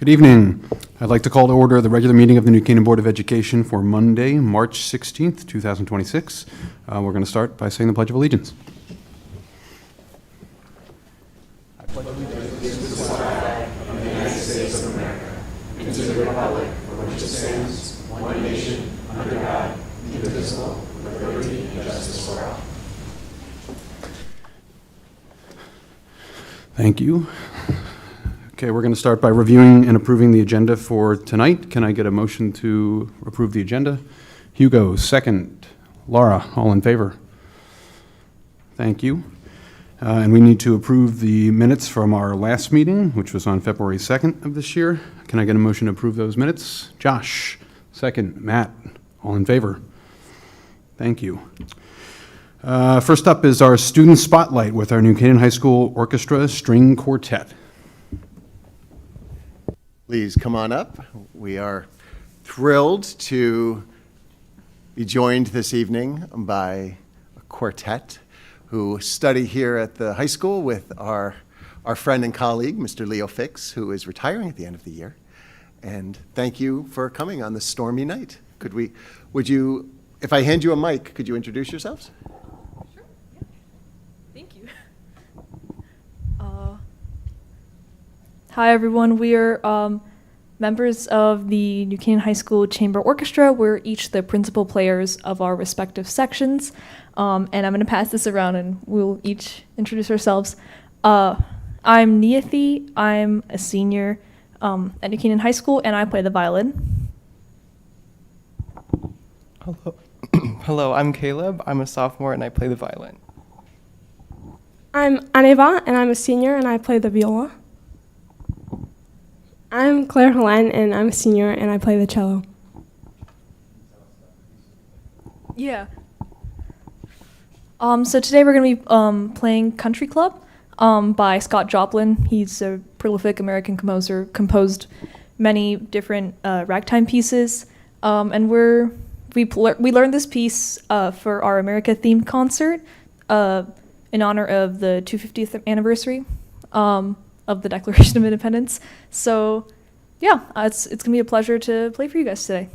Good evening. I'd like to call to order the regular meeting of the New Canaan Board of Education for Monday, March 16th, 2026. We're going to start by saying the Pledge of Allegiance. I pledge allegiance to the flag of the United States of America and to the republic for which it stands, one nation, under God, indivisible, with liberty and justice for all. Thank you. Okay, we're going to start by reviewing and approving the agenda for tonight. Can I get a motion to approve the agenda? Hugo, second. Laura, all in favor? Thank you. And we need to approve the minutes from our last meeting, which was on February 2nd of this year. Can I get a motion to approve those minutes? Josh, second. Matt, all in favor? Thank you. First up is our student spotlight with our New Canaan High School Orchestra String Quartet. Please come on up. We are thrilled to be joined this evening by a quartet who study here at the high school with our friend and colleague, Mr. Leo Fix, who is retiring at the end of the year. And thank you for coming on this stormy night. Would you, if I hand you a mic, could you introduce yourselves? Sure. Yeah. Thank you. Hi, everyone. We are members of the New Canaan High School Chamber Orchestra. We're each the principal players of our respective sections. And I'm going to pass this around and we'll each introduce ourselves. I'm Neathi. I'm a senior at New Canaan High School, and I play the violin. Hello. Hello, I'm Caleb. I'm a sophomore, and I play the violin. I'm Aneva, and I'm a senior, and I play the viola. I'm Claire Helene, and I'm a senior, and I play the cello. Yeah. So today we're going to be playing Country Club by Scott Joplin. He's a prolific American composer, composed many different ragtime pieces, and we learned this piece for our America-themed concert in honor of the 250th anniversary of the Declaration of Independence. So, yeah, it's going to be a pleasure to play for you guys today.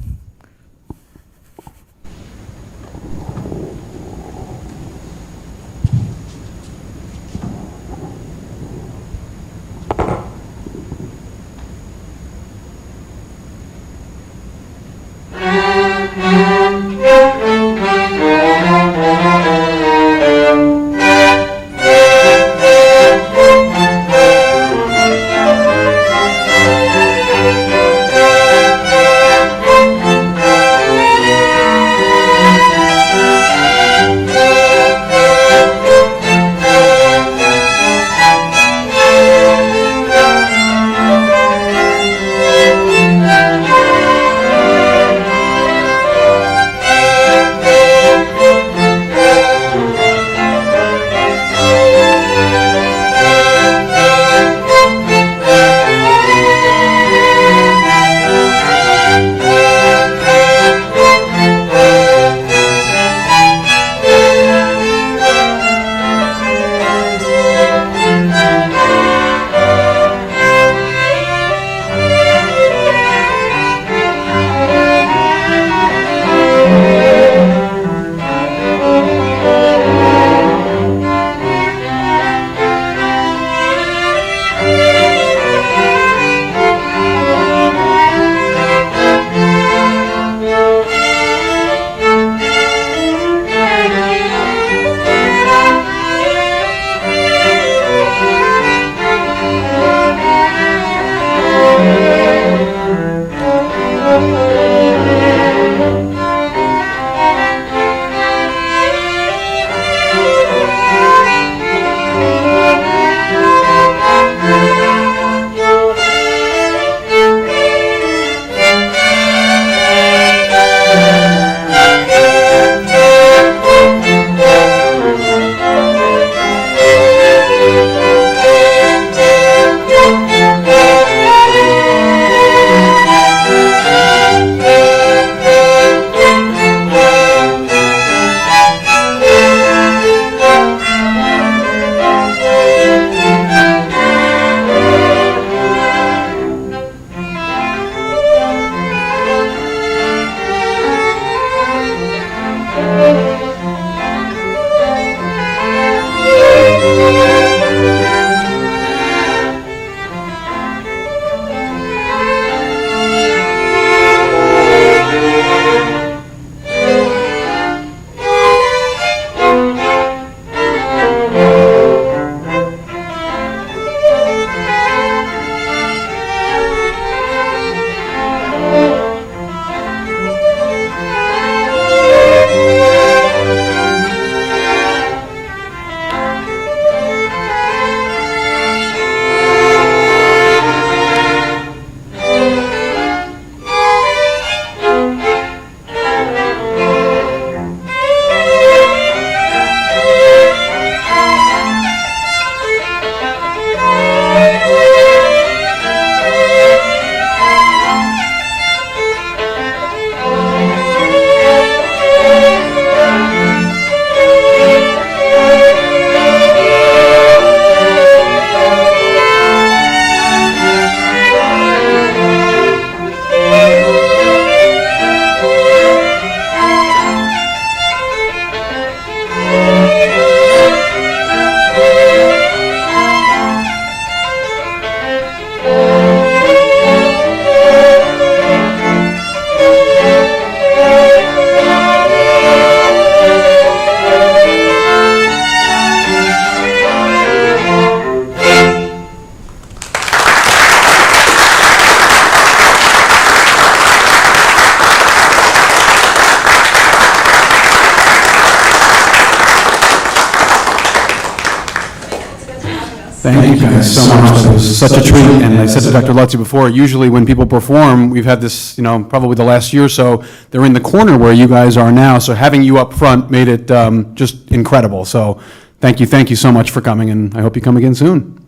Thank you guys so much. It was such a treat. And I said to Dr. Lutzy before, usually when people perform, we've had this, probably the last year or so, they're in the corner where you guys are now. So having you up front made it just incredible. So thank you so much for coming, and I hope you come again soon.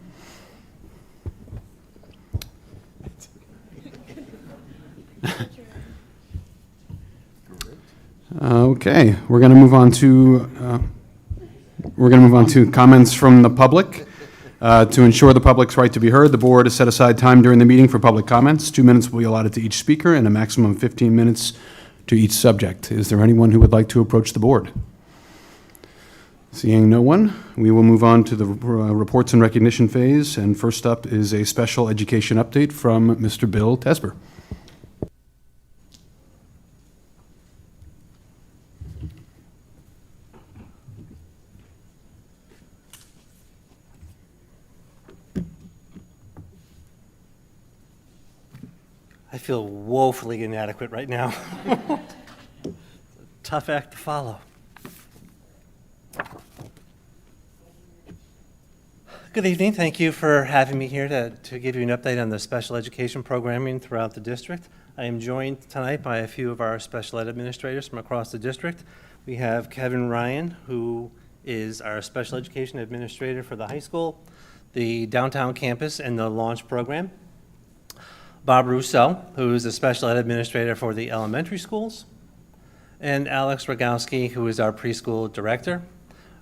Okay, we're going to move on to comments from the public. To ensure the public's right to be heard, the board has set aside time during the meeting for public comments. 2 minutes will be allotted to each speaker and a maximum of 15 minutes to each subject. Is there anyone who would like to approach the board? Seeing no one, we will move on to the reports and recognition phase. And first up is a special education update from Mr. Bill Tesber. I feel woefully inadequate right now. Tough act to follow. Good evening. Thank you for having me here to give you an update on the special education programming throughout the district. I am joined tonight by a few of our special ed administrators from across the district. We have Kevin Ryan, who is our special education administrator for the high school, the downtown campus, and the launch program. Bob Rousseau, who is the special ed administrator for the elementary schools, and Alex Rogowski, who is our preschool director.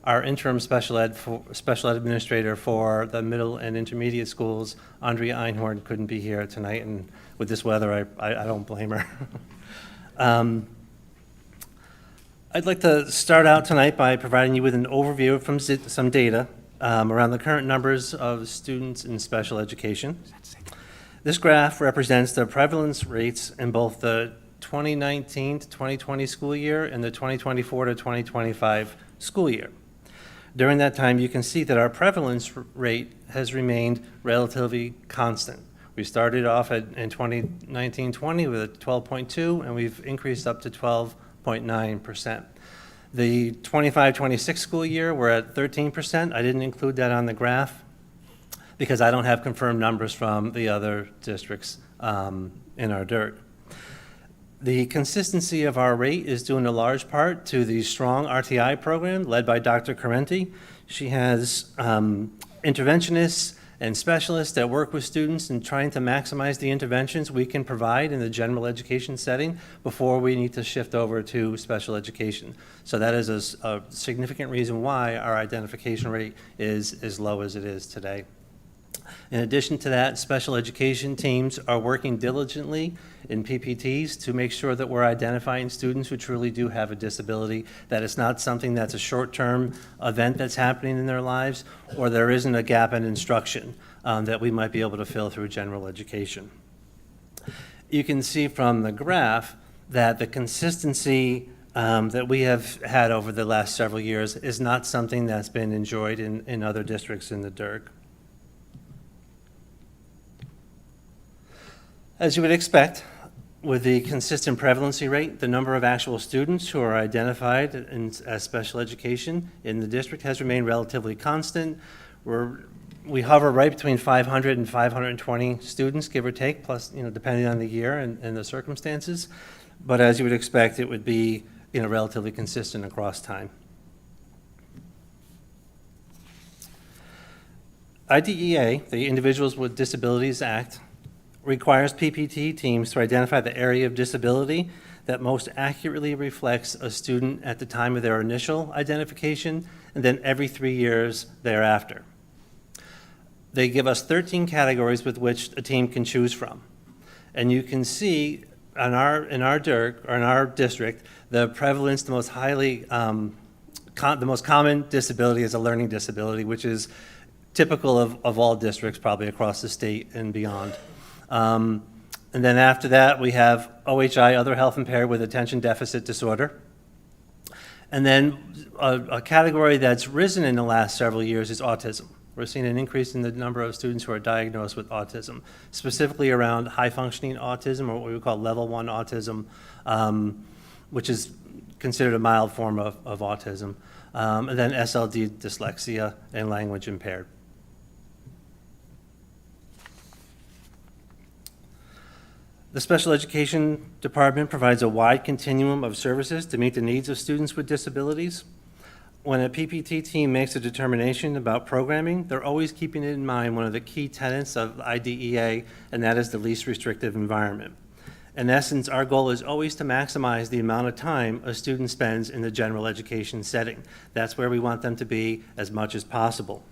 Our interim special ed administrator for the middle and intermediate schools, Andrea Einhorn, couldn't be here tonight, and with this weather, I don't blame her. I'd like to start out tonight by providing you with an overview from some data around the current numbers of students in special education. This graph represents the prevalence rates in both the 2019 to 2020 school year and the 2024 to 2025 school year. During that time, you can see that our prevalence rate has remained relatively constant. We started off in 2019-20 with a 12.2, and we've increased up to 12.9%. The 25-26 school year, we're at 13%. I didn't include that on the graph because I don't have confirmed numbers from the other districts in our DIRT. The consistency of our rate is due in a large part to the strong RTI program led by Dr. Carenti. She has interventionists and specialists that work with students in trying to maximize the interventions we can provide in the general education setting before we need to shift over to special education. So that is a significant reason why our identification rate is as low as it is today. In addition to that, special education teams are working diligently in PPTs to make sure that we're identifying students who truly do have a disability, that it's not something that's a short-term event that's happening in their lives, or there isn't a gap in instruction that we might be able to fill through general education. You can see from the graph that the consistency that we have had over the last several years is not something that's been enjoyed in other districts in the DIRG. As you would expect, with the consistent prevalency rate, the number of actual students who are identified as special education in the district has remained relatively constant. We hover right between 500 and 520 students, give or take, plus, depending on the year and the circumstances. But as you would expect, it would be, relatively consistent across time. IDEA, the Individuals with Disabilities Act, requires PPT teams to identify the area of disability that most accurately reflects a student at the time of their initial identification and then every 3 years thereafter. They give us 13 categories with which a team can choose from. And you can see in our DIRC, or in our district, the prevalence, the most common disability is a learning disability, which is typical of all districts probably across the state and beyond. And then after that, we have OHI, other health impaired with attention deficit disorder. And then a category that's risen in the last several years is autism. We're seeing an increase in the number of students who are diagnosed with autism, specifically around high-functioning autism, or what we call level 1 autism, which is considered a mild form of autism, and then SLD, dyslexia, and language impaired. The Special Education Department provides a wide continuum of services to meet the needs of students with disabilities. When a PPT team makes a determination about programming, they're always keeping in mind one of the key tenets of IDEA, and that is the least restrictive environment. In essence, our goal is always to maximize the amount of time a student spends in the general education setting. That's where we want them to be as much as possible.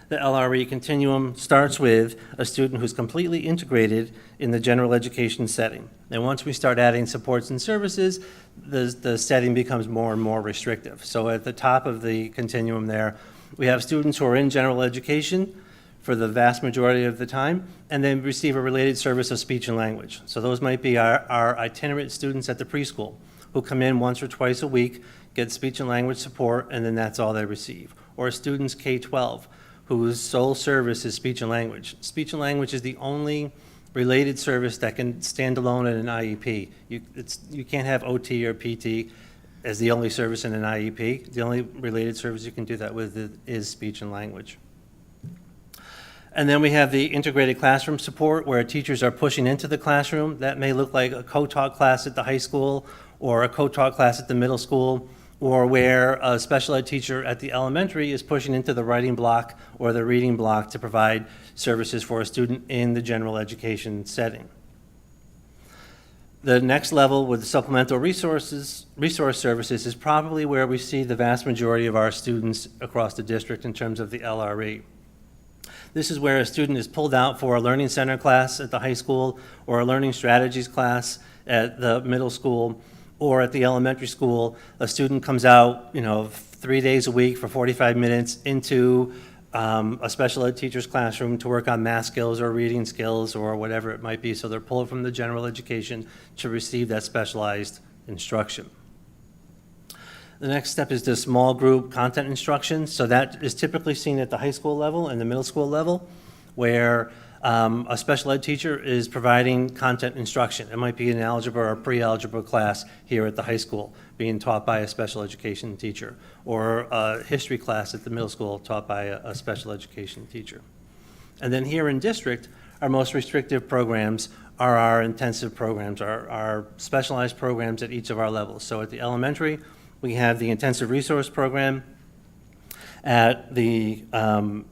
The LRE continuum starts with a student who's completely integrated in the general education setting. And once we start adding supports and services, the setting becomes more and more restrictive. So at the top of the continuum there, we have students who are in general education for the vast majority of the time, and then receive a related service of speech and language. So those might be our itinerant students at the preschool who come in once or twice a week, get speech and language support, and then that's all they receive. Or students K-12, whose sole service is speech and language. Speech and language is the only related service that can stand alone in an IEP. You can't have OT or PT as the only service in an IEP. The only related service you can do that with is speech and language. And then we have the integrated classroom support where teachers are pushing into the classroom. That may look like a co-taught class at the high school or a co-taught class at the middle school, or where a special ed teacher at the elementary is pushing into the writing block or the reading block to provide services for a student in the general education setting. The next level with the supplemental resource services is probably where we see the vast majority of our students across the district in terms of the LRE. This is where a student is pulled out for a learning center class at the high school or a learning strategies class at the middle school, or at the elementary school, a student comes out, 3 days a week for 45 minutes into a special ed teacher's classroom to work on math skills or reading skills or whatever it might be. So they're pulled from the general education to receive that specialized instruction. The next step is the small group content instruction. So that is typically seen at the high school level and the middle school level, where a special ed teacher is providing content instruction. It might be an algebra or pre-algebra class here at the high school being taught by a special education teacher, or a history class at the middle school taught by a special education teacher. And then here in district, our most restrictive programs are our intensive programs, our specialized programs at each of our levels. So at the elementary, we have the intensive resource program. At the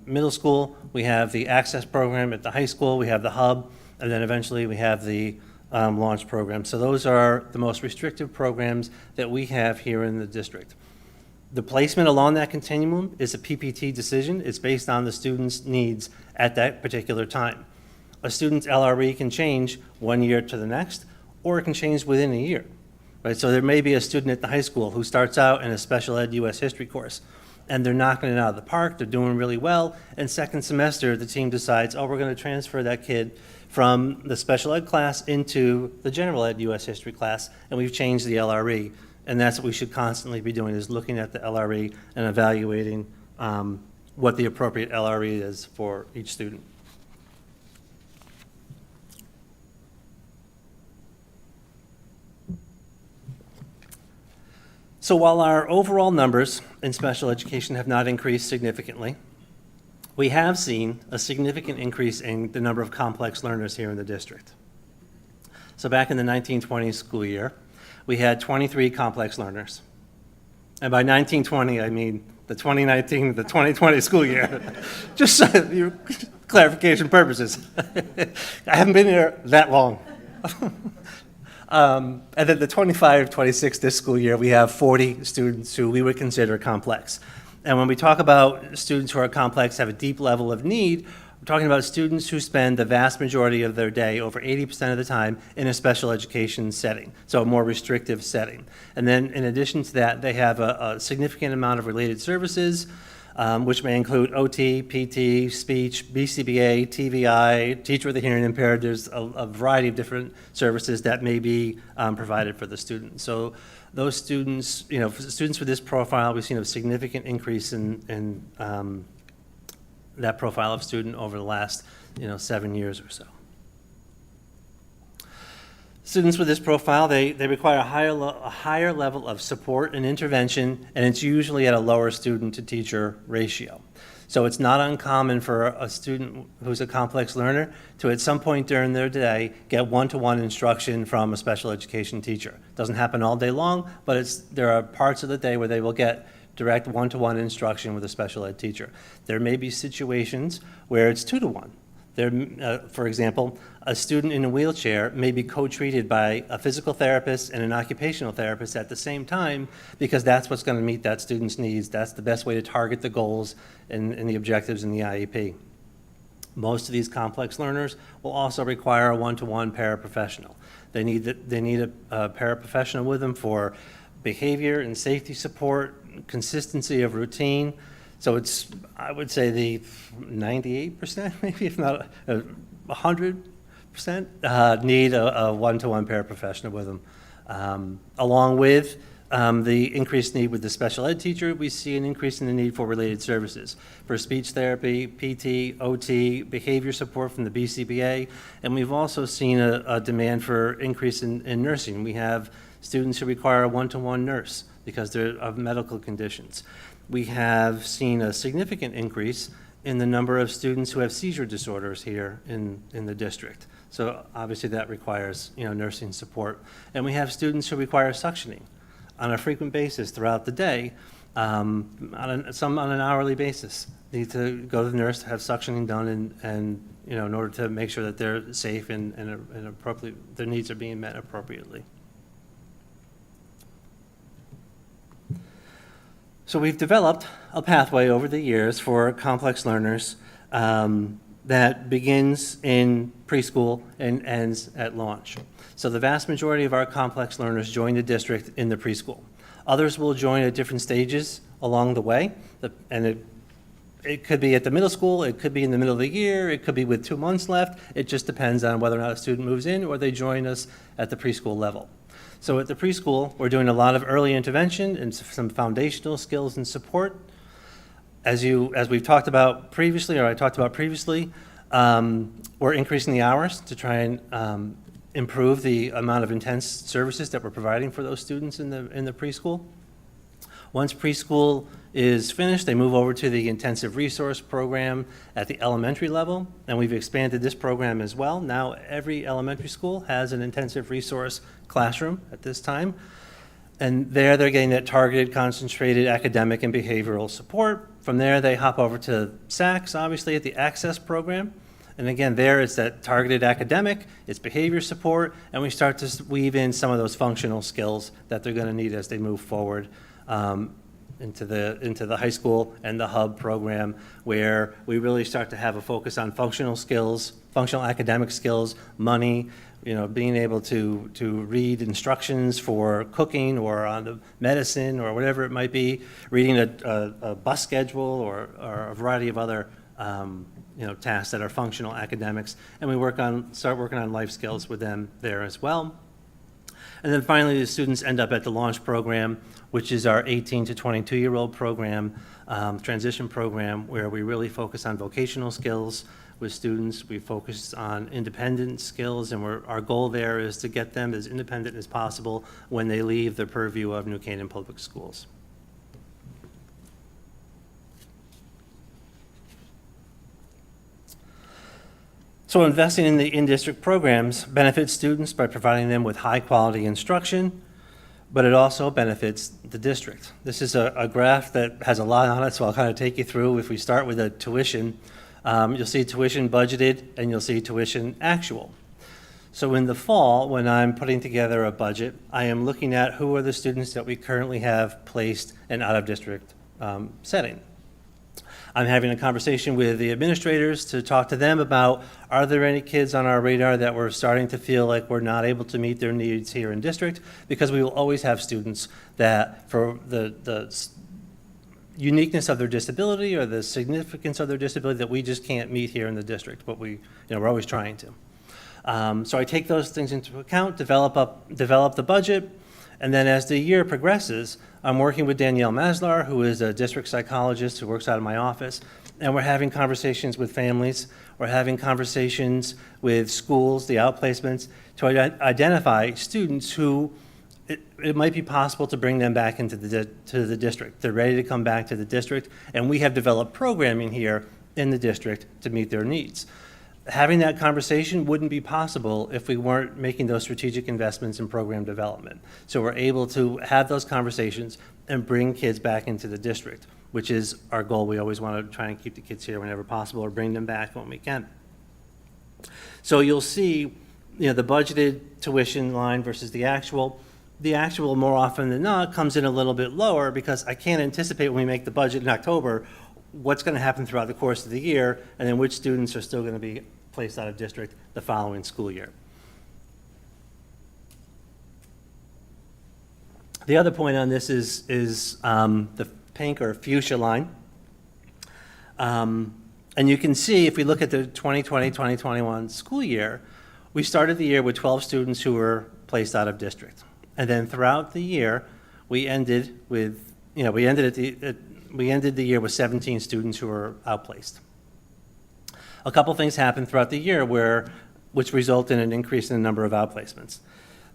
middle school, we have the access program. At the high school, we have the hub, and then eventually we have the launch program. So those are the most restrictive programs that we have here in the district. The placement along that continuum is a PPT decision. It's based on the student's needs at that particular time. A student's LRE can change 1 year to the next, or it can change within a year. Right? So there may be a student at the high school who starts out in a special ed US history course, and they're knocking it out of the park, they're doing really well, and second semester the team decides, oh, we're going to transfer that kid from the special ed class into the general ed US history class, and we've changed the LRE. And that's what we should constantly be doing, is looking at the LRE and evaluating what the appropriate LRE is for each student. So while our overall numbers in special education have not increased significantly, we have seen a significant increase in the number of complex learners here in the district. So back in the 1920 school year, we had 23 complex learners. And by 1920, I mean the 2019 to the 2020 school year. Just so your clarification purposes. I haven't been here that long. And then the 25-26 this school year, we have 40 students who we would consider complex. And when we talk about students who are complex, have a deep level of need, we're talking about students who spend the vast majority of their day, over 80% of the time, in a special education setting, so a more restrictive setting. And then in addition to that, they have a significant amount of related services, which may include OT, PT, speech, BCBA, TVI, teacher with a hearing impaired. There's a variety of different services that may be provided for the student. So those students, for the students with this profile, we've seen a significant increase in that profile of student over the last 7 years or so. Students with this profile, they require a higher level of support and intervention, and it's usually at a lower student to teacher ratio. So it's not uncommon for a student who's a complex learner to, at some point during their day, get one-to-one instruction from a special education teacher. Doesn't happen all day long, but there are parts of the day where they will get direct one-to-one instruction with a special ed teacher. There may be situations where it's 2-to-1. For example, a student in a wheelchair may be co-treated by a physical therapist and an occupational therapist at the same time, because that's what's going to meet that student's needs. That's the best way to target the goals and the objectives in the IEP. Most of these complex learners will also require a one-to-one paraprofessional. They need a paraprofessional with them for behavior and safety support, consistency of routine. So it's, I would say, the 98%, maybe if not 100%, need a one-to-one paraprofessional with them. Along with the increased need with the special ed teacher, we see an increase in the need for related services, for speech therapy, PT, OT, behavior support from the BCBA, and we've also seen a demand for increase in nursing. We have students who require a one-to-one nurse because they're of medical conditions. We have seen a significant increase in the number of students who have seizure disorders here in the district. So obviously that requires, nursing support. And we have students who require suctioning on a frequent basis throughout the day, some on an hourly basis. Need to go to the nurse to have suctioning done and in order to make sure that they're safe and appropriately, their needs are being met appropriately. So we've developed a pathway over the years for complex learners that begins in preschool and ends at launch. So the vast majority of our complex learners join the district in the preschool. Others will join at different stages along the way, and it could be at the middle school, it could be in the middle of the year, it could be with 2 months left. It just depends on whether or not a student moves in or they join us at the preschool level. So at the preschool, we're doing a lot of early intervention and some foundational skills and support. As we've talked about previously, or I talked about previously, we're increasing the hours to try and improve the amount of intense services that we're providing for those students in the preschool. Once preschool is finished, they move over to the intensive resource program at the elementary level, and we've expanded this program as well. Now every elementary school has an intensive resource classroom at this time, and there they're getting that targeted, concentrated academic and behavioral support. From there, they hop over to SACS, obviously, at the Access program. And again, there it's that targeted academic, it's behavior support, and we start to weave in some of those functional skills that they're going to need as they move forward into the high school and the hub program, where we really start to have a focus on functional skills, functional academic skills, money, being able to read instructions for cooking or on the medicine or whatever it might be, reading a bus schedule or a variety of other tasks that are functional academics, and we start working on life skills with them there as well. And then finally, the students end up at the launch program, which is our 18 to 22-year-old program, transition program, where we really focus on vocational skills with students. We focus on independent skills, and our goal there is to get them as independent as possible when they leave the purview of New Canaan Public Schools. So investing in the in-district programs benefits students by providing them with high-quality instruction, but it also benefits the district. This is a graph that has a lot on it, so I'll kind of take you through. If we start with the tuition, you'll see tuition budgeted and you'll see tuition actual. So in the fall, when I'm putting together a budget, I am looking at who are the students that we currently have placed in out-of-district setting. I'm having a conversation with the administrators to talk to them about, are there any kids on our radar that we're starting to feel like we're not able to meet their needs here in district? Because we will always have students that, for the uniqueness of their disability or the significance of their disability, that we just can't meet here in the district, but we're always trying to. So I take those things into account, develop the budget, and then as the year progresses, I'm working with Danielle Maslar, who is a district psychologist who works out of my office, and we're having conversations with families. We're having conversations with schools, the outplacements, to identify students who it might be possible to bring them back into to the district. They're ready to come back to the district, and we have developed programming here in the district to meet their needs. Having that conversation wouldn't be possible if we weren't making those strategic investments in program development. So we're able to have those conversations and bring kids back into the district, which is our goal. We always want to try and keep the kids here whenever possible or bring them back when we can. So you'll see, the budgeted tuition line versus the actual. The actual, more often than not, comes in a little bit lower because I can't anticipate when we make the budget in October what's going to happen throughout the course of the year, and then which students are still going to be placed out of district the following school year. The other point on this is the pink or fuchsia line. And you can see, if we look at the 2020-2021 school year, we started the year with 12 students who were placed out of district. And then throughout the year, we ended with, we ended the year with 17 students who were outplaced. A couple things happened throughout the year which result in an increase in the number of outplacements.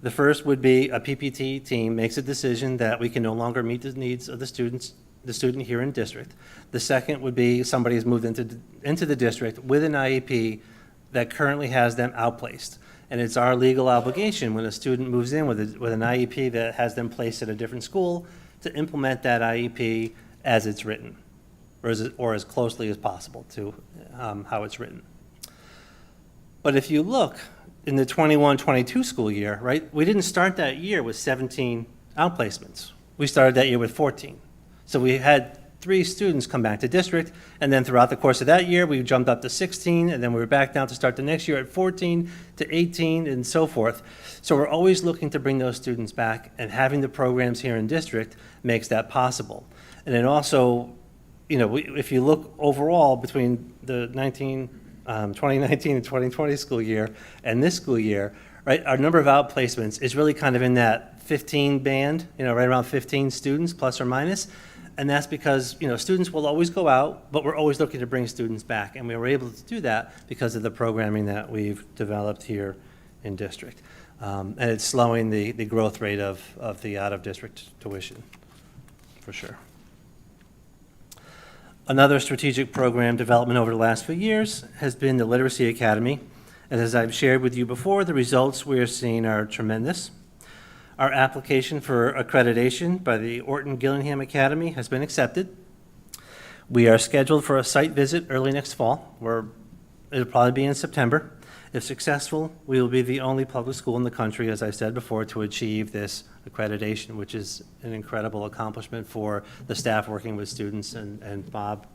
The first would be a PPT team makes a decision that we can no longer meet the needs of the student here in district. The second would be somebody has moved into the district with an IEP that currently has them outplaced. And it's our legal obligation when a student moves in with an IEP that has them placed at a different school to implement that IEP as it's written, or as closely as possible to how it's written. But if you look in the 21-22 school year, right, we didn't start that year with 17 outplacements. We started that year with 14. So we had 3 students come back to district, and then throughout the course of that year, we jumped up to 16, and then we were back down to start the next year at 14 to 18, and so forth. So we're always looking to bring those students back, and having the programs here in district makes that possible. And then also, if you look overall between the 2019 and 2020 school year and this school year, right, our number of outplacements is really kind of in that 15 band, right around 15 students, plus or minus. And that's because, students will always go out, but we're always looking to bring students back. And we were able to do that because of the programming that we've developed here in district. And it's slowing the growth rate of the out-of-district tuition, for sure. Another strategic program development over the last few years has been the Literacy Academy. And as I've shared with you before, the results we are seeing are tremendous. Our application for accreditation by the Orton Gillingham Academy has been accepted. We are scheduled for a site visit early next fall, it'll probably be in September. If successful, we will be the only public school in the country, as I said before, to achieve this accreditation, which is an incredible accomplishment for the staff working with students and Bob,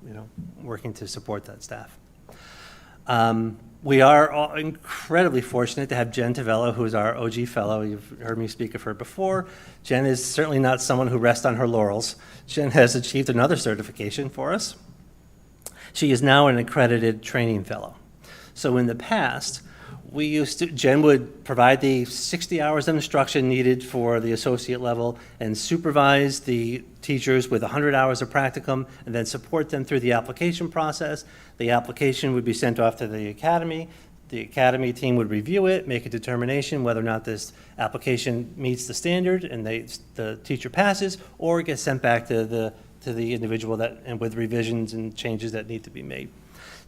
working to support that staff. We are all incredibly fortunate to have Jen Tavello, who is our OG fellow. You've heard me speak of her before. Jen is certainly not someone who rests on her laurels. Jen has achieved another certification for us. She is now an accredited training fellow. So in the past, Jen would provide the 60 hours of instruction needed for the associate level and supervise the teachers with 100 hours of practicum and then support them through the application process. The application would be sent off to the academy. The academy team would review it, make a determination whether or not this application meets the standard and the teacher passes, or gets sent back to the individual and with revisions and changes that need to be made.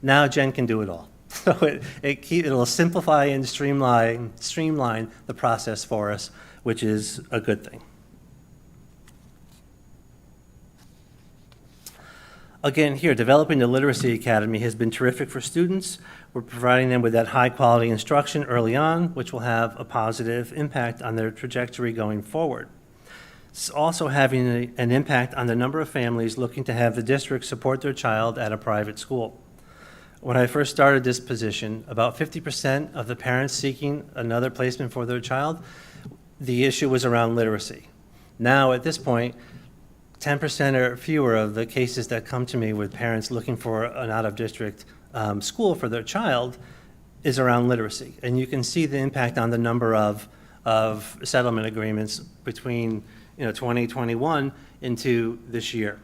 Now Jen can do it all. So it'll simplify and streamline the process for us, which is a good thing. Again, here, developing the Literacy Academy has been terrific for students. We're providing them with that high-quality instruction early on, which will have a positive impact on their trajectory going forward. It's also having an impact on the number of families looking to have the district support their child at a private school. When I first started this position, about 50% of the parents seeking another placement for their child, the issue was around literacy. Now, at this point, 10% or fewer of the cases that come to me with parents looking for an out-of-district school for their child is around literacy. And you can see the impact on the number of settlement agreements between 2021 into this year,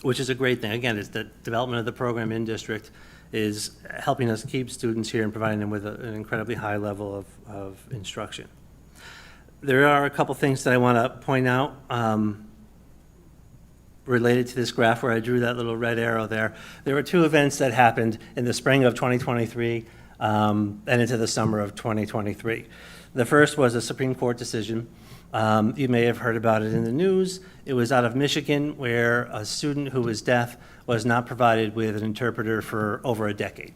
which is a great thing. Again, it's the development of the program in district is helping us keep students here and providing them with an incredibly high level of instruction. There are a couple things that I want to point out related to this graph where I drew that little red arrow there. There were two events that happened in the spring of 2023 and into the summer of 2023. The first was a Supreme Court decision. You may have heard about it in the news. It was out of Michigan, where a student who was deaf was not provided with an interpreter for over a decade.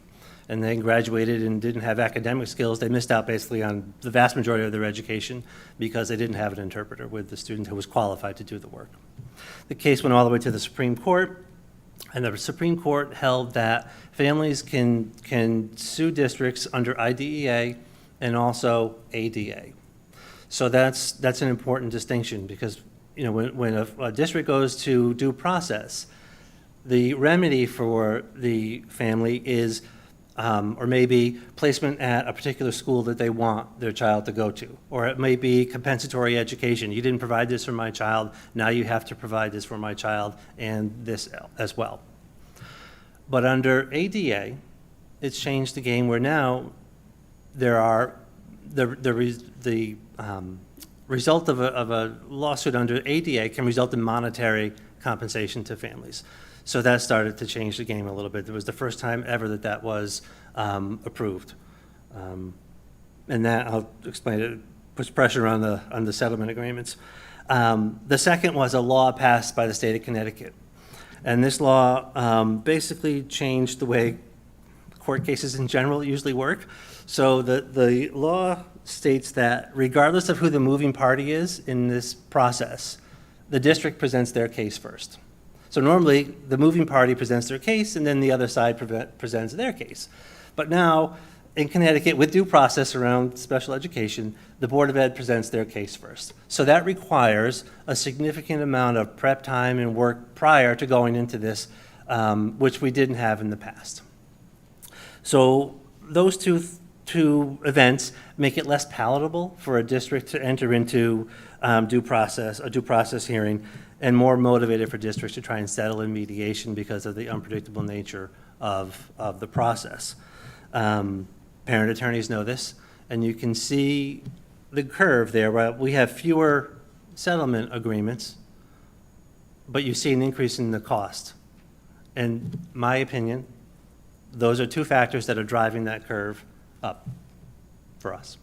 And then graduated and didn't have academic skills. They missed out basically on the vast majority of their education because they didn't have an interpreter with the student who was qualified to do the work. The case went all the way to the Supreme Court, and the Supreme Court held that families can sue districts under IDEA and also ADA. So that's an important distinction, because when a district goes to due process, the remedy for the family is or maybe placement at a particular school that they want their child to go to. Or it may be compensatory education. You didn't provide this for my child, now you have to provide this for my child and this as well. But under ADA, it's changed the game where now there are the result of a lawsuit under ADA can result in monetary compensation to families. So that started to change the game a little bit. It was the first time ever that was approved. And that, I'll explain it, puts pressure on the settlement agreements. The second was a law passed by the state of Connecticut. And this law basically changed the way court cases in general usually work. So the law states that regardless of who the moving party is in this process, the district presents their case first. So normally, the moving party presents their case, and then the other side presents their case. But now, in Connecticut, with due process around special education, the Board of Ed presents their case first. So that requires a significant amount of prep time and work prior to going into this, which we didn't have in the past. So those two events make it less palatable for a district to enter into a due process hearing, and more motivated for districts to try and settle in mediation because of the unpredictable nature of the process. Parent attorneys know this, and you can see the curve there where we have fewer settlement agreements, but you see an increase in the cost. In my opinion, those are two factors that are driving that curve up for us.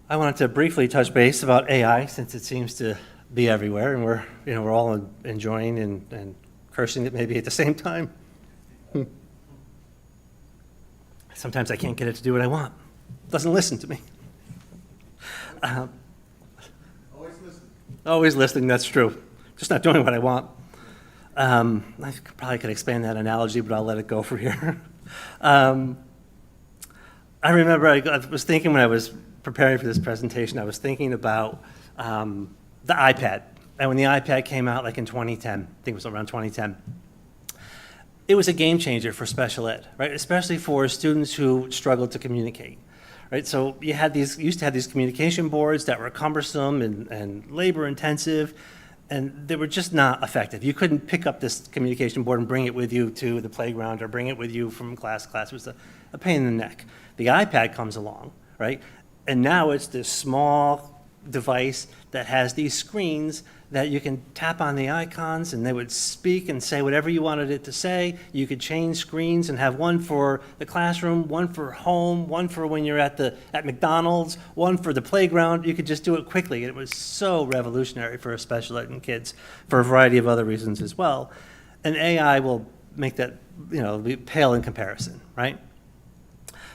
I wanted to briefly touch base about AI, since it seems to be everywhere, and we're all enjoying and cursing it maybe at the same time. Sometimes I can't get it to do what I want. It doesn't listen to me. Always listening. Always listening, that's true. Just not doing what I want. I probably could expand that analogy, but I'll let it go for here. I remember I was thinking when I was preparing for this presentation, I was thinking about the iPad. And when the iPad came out, like in 2010, I think it was around 2010, it was a game changer for special ed, right? Especially for students who struggled to communicate, right? So you used to have these communication boards that were cumbersome and labor intensive, and they were just not effective. You couldn't pick up this communication board and bring it with you to the playground or bring it with you from class to class. It was a pain in the neck. The iPad comes along, right? And now it's this small device that has these screens that you can tap on the icons and they would speak and say whatever you wanted it to say. You could change screens and have one for the classroom, one for home, one for when you're at McDonald's, one for the playground. You could just do it quickly. It was so revolutionary for special ed and kids for a variety of other reasons as well. And AI will make that, be pale in comparison, right?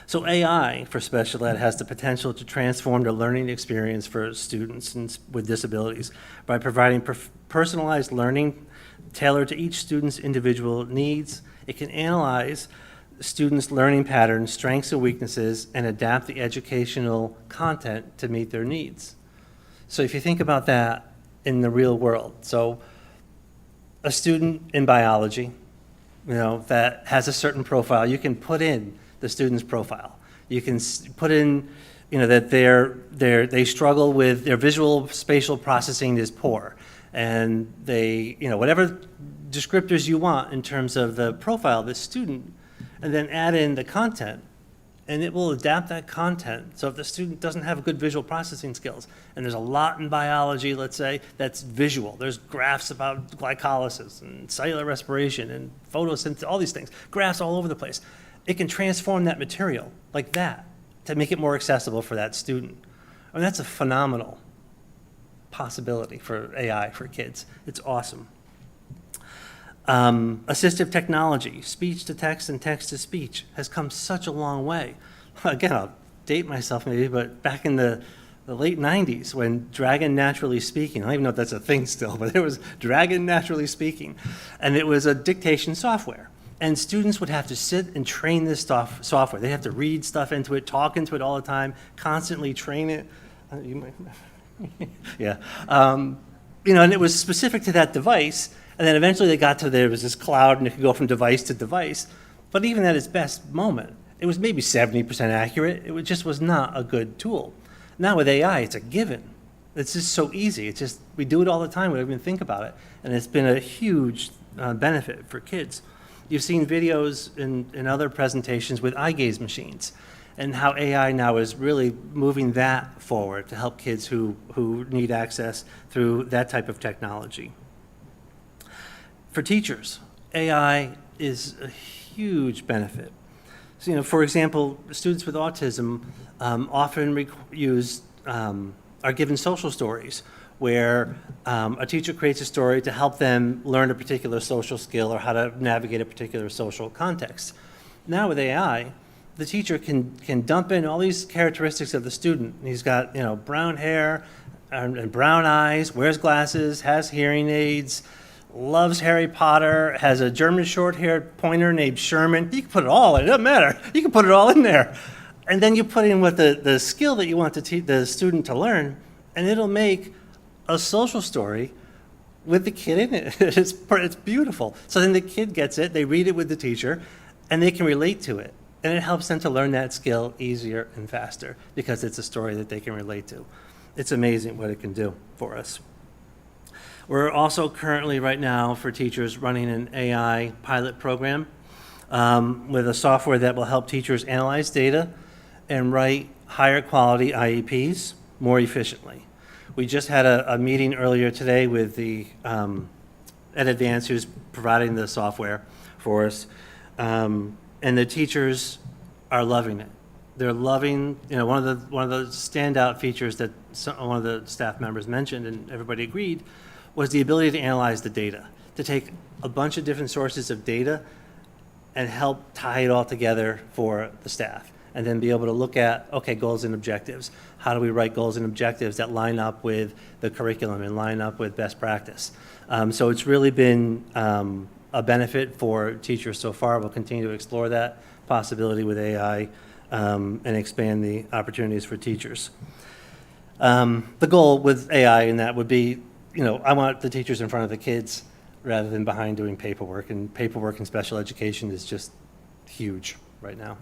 So AI for special ed has the potential to transform the learning experience for students with disabilities by providing personalized learning tailored to each student's individual needs. It can analyze students' learning patterns, strengths and weaknesses, and adapt the educational content to meet their needs. So if you think about that in the real world, so a student in biology, that has a certain profile, you can put in the student's profile. You can put in, that they struggle with their visual spatial processing is poor, and they, whatever descriptors you want in terms of the profile of the student, and then add in the content, and it will adapt that content. So if the student doesn't have good visual processing skills, and there's a lot in biology, let's say, that's visual. There's graphs about glycolysis and cellular respiration and photosynthesis, all these things, graphs all over the place. It can transform that material like that to make it more accessible for that student. I mean, that's a phenomenal possibility for AI for kids. It's awesome. Assistive technology, speech to text and text to speech has come such a long way. Again, I'll date myself maybe, but back in the late 90s when Dragon Naturally Speaking, I don't even know if that's a thing still, but it was Dragon Naturally Speaking, and it was a dictation software. And students would have to sit and train this software. They have to read stuff into it, talk into it all the time, constantly train it. You might, yeah. You know, and it was specific to that device. And then eventually they got to there was this cloud, and it could go from device to device. But even at its best moment, it was maybe 70% accurate. Just was not a good tool. Now with AI, it's a given. It's just so easy. It's just, we do it all the time. We don't even think about it. And it's been a huge benefit for kids. You've seen videos in other presentations with eye gaze machines and how AI now is really moving that forward to help kids who need access through that type of technology. For teachers, AI is a huge benefit. So, you know, for example, students with autism often are given social stories where a teacher creates a story to help them learn a particular social skill or how to navigate a particular social context. Now with AI, the teacher can dump in all these characteristics of the student. He's got, you know, brown hair and brown eyes, wears glasses, has hearing aids, loves Harry Potter, has a German short-haired pointer named Sherman. You can put it all in, it doesn't matter. You can put it all in there. And then you put in what the skill that you want the student to learn, and it'll make a social story with the kid in it. It's beautiful. So then the kid gets it, they read it with the teacher, and they can relate to it. And it helps them to learn that skill easier and faster because it's a story that they can relate to. It's amazing what it can do for us. We're also currently right now for teachers running an AI pilot program with a software that will help teachers analyze data and write higher quality IEPs more efficiently. We just had a meeting earlier today with the Ed Advance, who's providing the software for us, and the teachers are loving it. They're loving, you know, one of the standout features that one of the staff members mentioned, and everybody agreed, was the ability to analyze the data, to take a bunch of different sources of data and help tie it all together for the staff, and then be able to look at, okay, goals and objectives. How do we write goals and objectives that line up with the curriculum and line up with best practice? So it's really been a benefit for teachers so far. We'll continue to explore that possibility with AI and expand the opportunities for teachers. The goal with AI in that would be, you know, I want the teachers in front of the kids rather than behind doing paperwork, and paperwork in special education is just huge right now.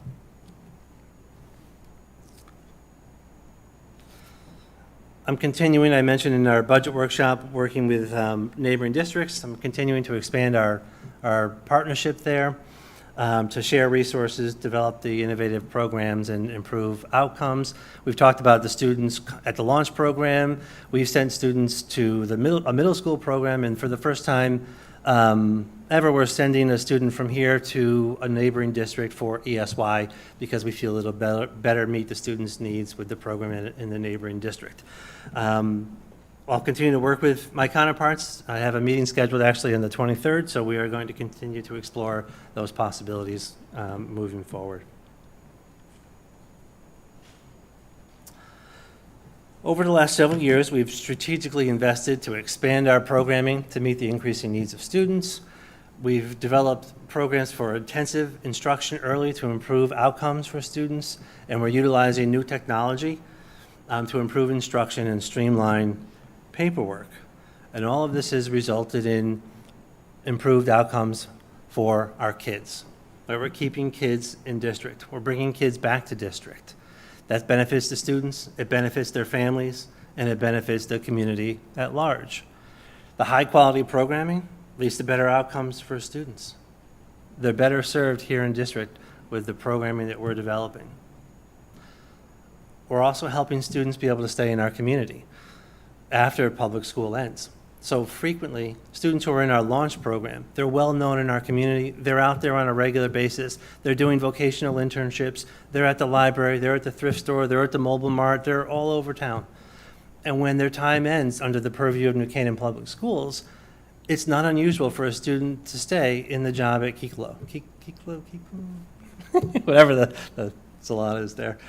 I'm continuing, I mentioned in our budget workshop, working with neighboring districts. I'm continuing to expand our partnership there to share resources, develop the innovative programs, and improve outcomes. We've talked about the students at the launch program. We've sent students to a middle school program, and for the first time ever, we're sending a student from here to a neighboring district for ESY because we feel it'll better meet the students' needs with the program in the neighboring district. I'll continue to work with my counterparts. I have a meeting scheduled actually on the 23rd, so we are going to continue to explore those possibilities moving forward. Over the last several years, we've strategically invested to expand our programming to meet the increasing needs of students. We've developed programs for intensive instruction early to improve outcomes for students, and we're utilizing new technology to improve instruction and streamline paperwork. And all of this has resulted in improved outcomes for our kids. But we're keeping kids in district. We're bringing kids back to district. That benefits the students, it benefits their families, and it benefits the community at large. The high quality programming leads to better outcomes for students. They're better served here in district with the programming that we're developing. We're also helping students be able to stay in our community after public school ends. So frequently, students who are in our launch program, they're well known in our community. They're out there on a regular basis. They're doing vocational internships. They're at the library. They're at the thrift store. They're at the mobile mart. They're all over town. And when their time ends under the purview of New Canaan Public Schools, it's not unusual for a student to stay in the job at Kiklo. Kiklo? Whatever the salon is there.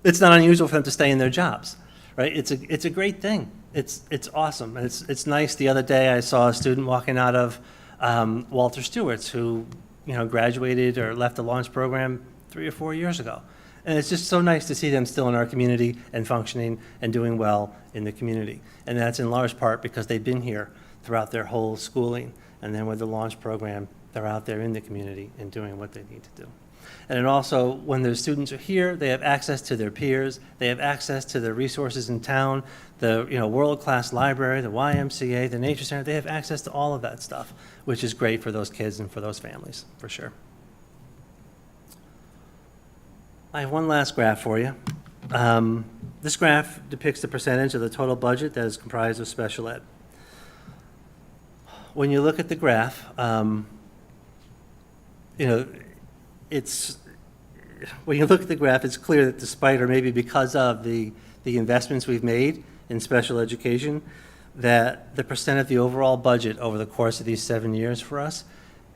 It's not unusual for them to stay in their jobs, right? It's a great thing. It's awesome. And it's nice. The other day I saw a student walking out of Walter Stewart's who, graduated or left the launch program 3 or 4 years ago. And it's just so nice to see them still in our community and functioning and doing well in the community. And that's in large part because they've been here throughout their whole schooling. And then with the launch program, they're out there in the community and doing what they need to do. And then also, when the students are here, they have access to their peers. They have access to the resources in town, the world-class library, the YMCA, the Nature Center. They have access to all of that stuff, which is great for those kids and for those families, for sure. I have one last graph for you. This graph depicts the percentage of the total budget that is comprised of special ed. When you look at the graph, when you look at the graph, it's clear that despite, or maybe because of the investments we've made in special education, that the percent of the overall budget over the course of these 7 years for us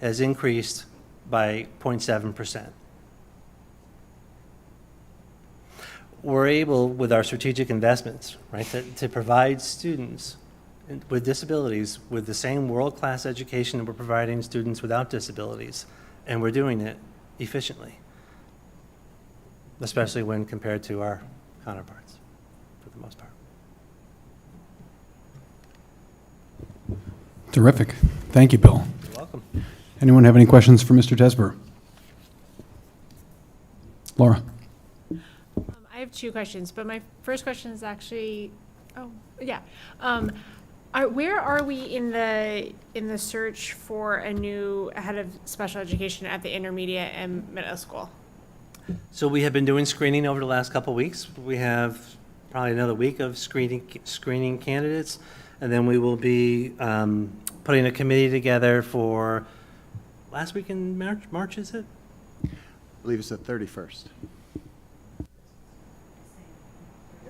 has increased by 0.7%. We're able, with our strategic investments, right, to provide students with disabilities with the same world-class education that we're providing students without disabilities, and we're doing it efficiently, especially when compared to our counterparts, for the most part. Terrific. Thank you, Bill. You're welcome. Anyone have any questions for Mr. Tesber? Laura? I have 2 questions, but my first question is actually, where are we in the search for a new head of special education at the intermediate and middle school? So we have been doing screening over the last couple of weeks. We have probably another week of screening candidates, and then we will be putting a committee together for last week in March, is it? I believe it's the 31st.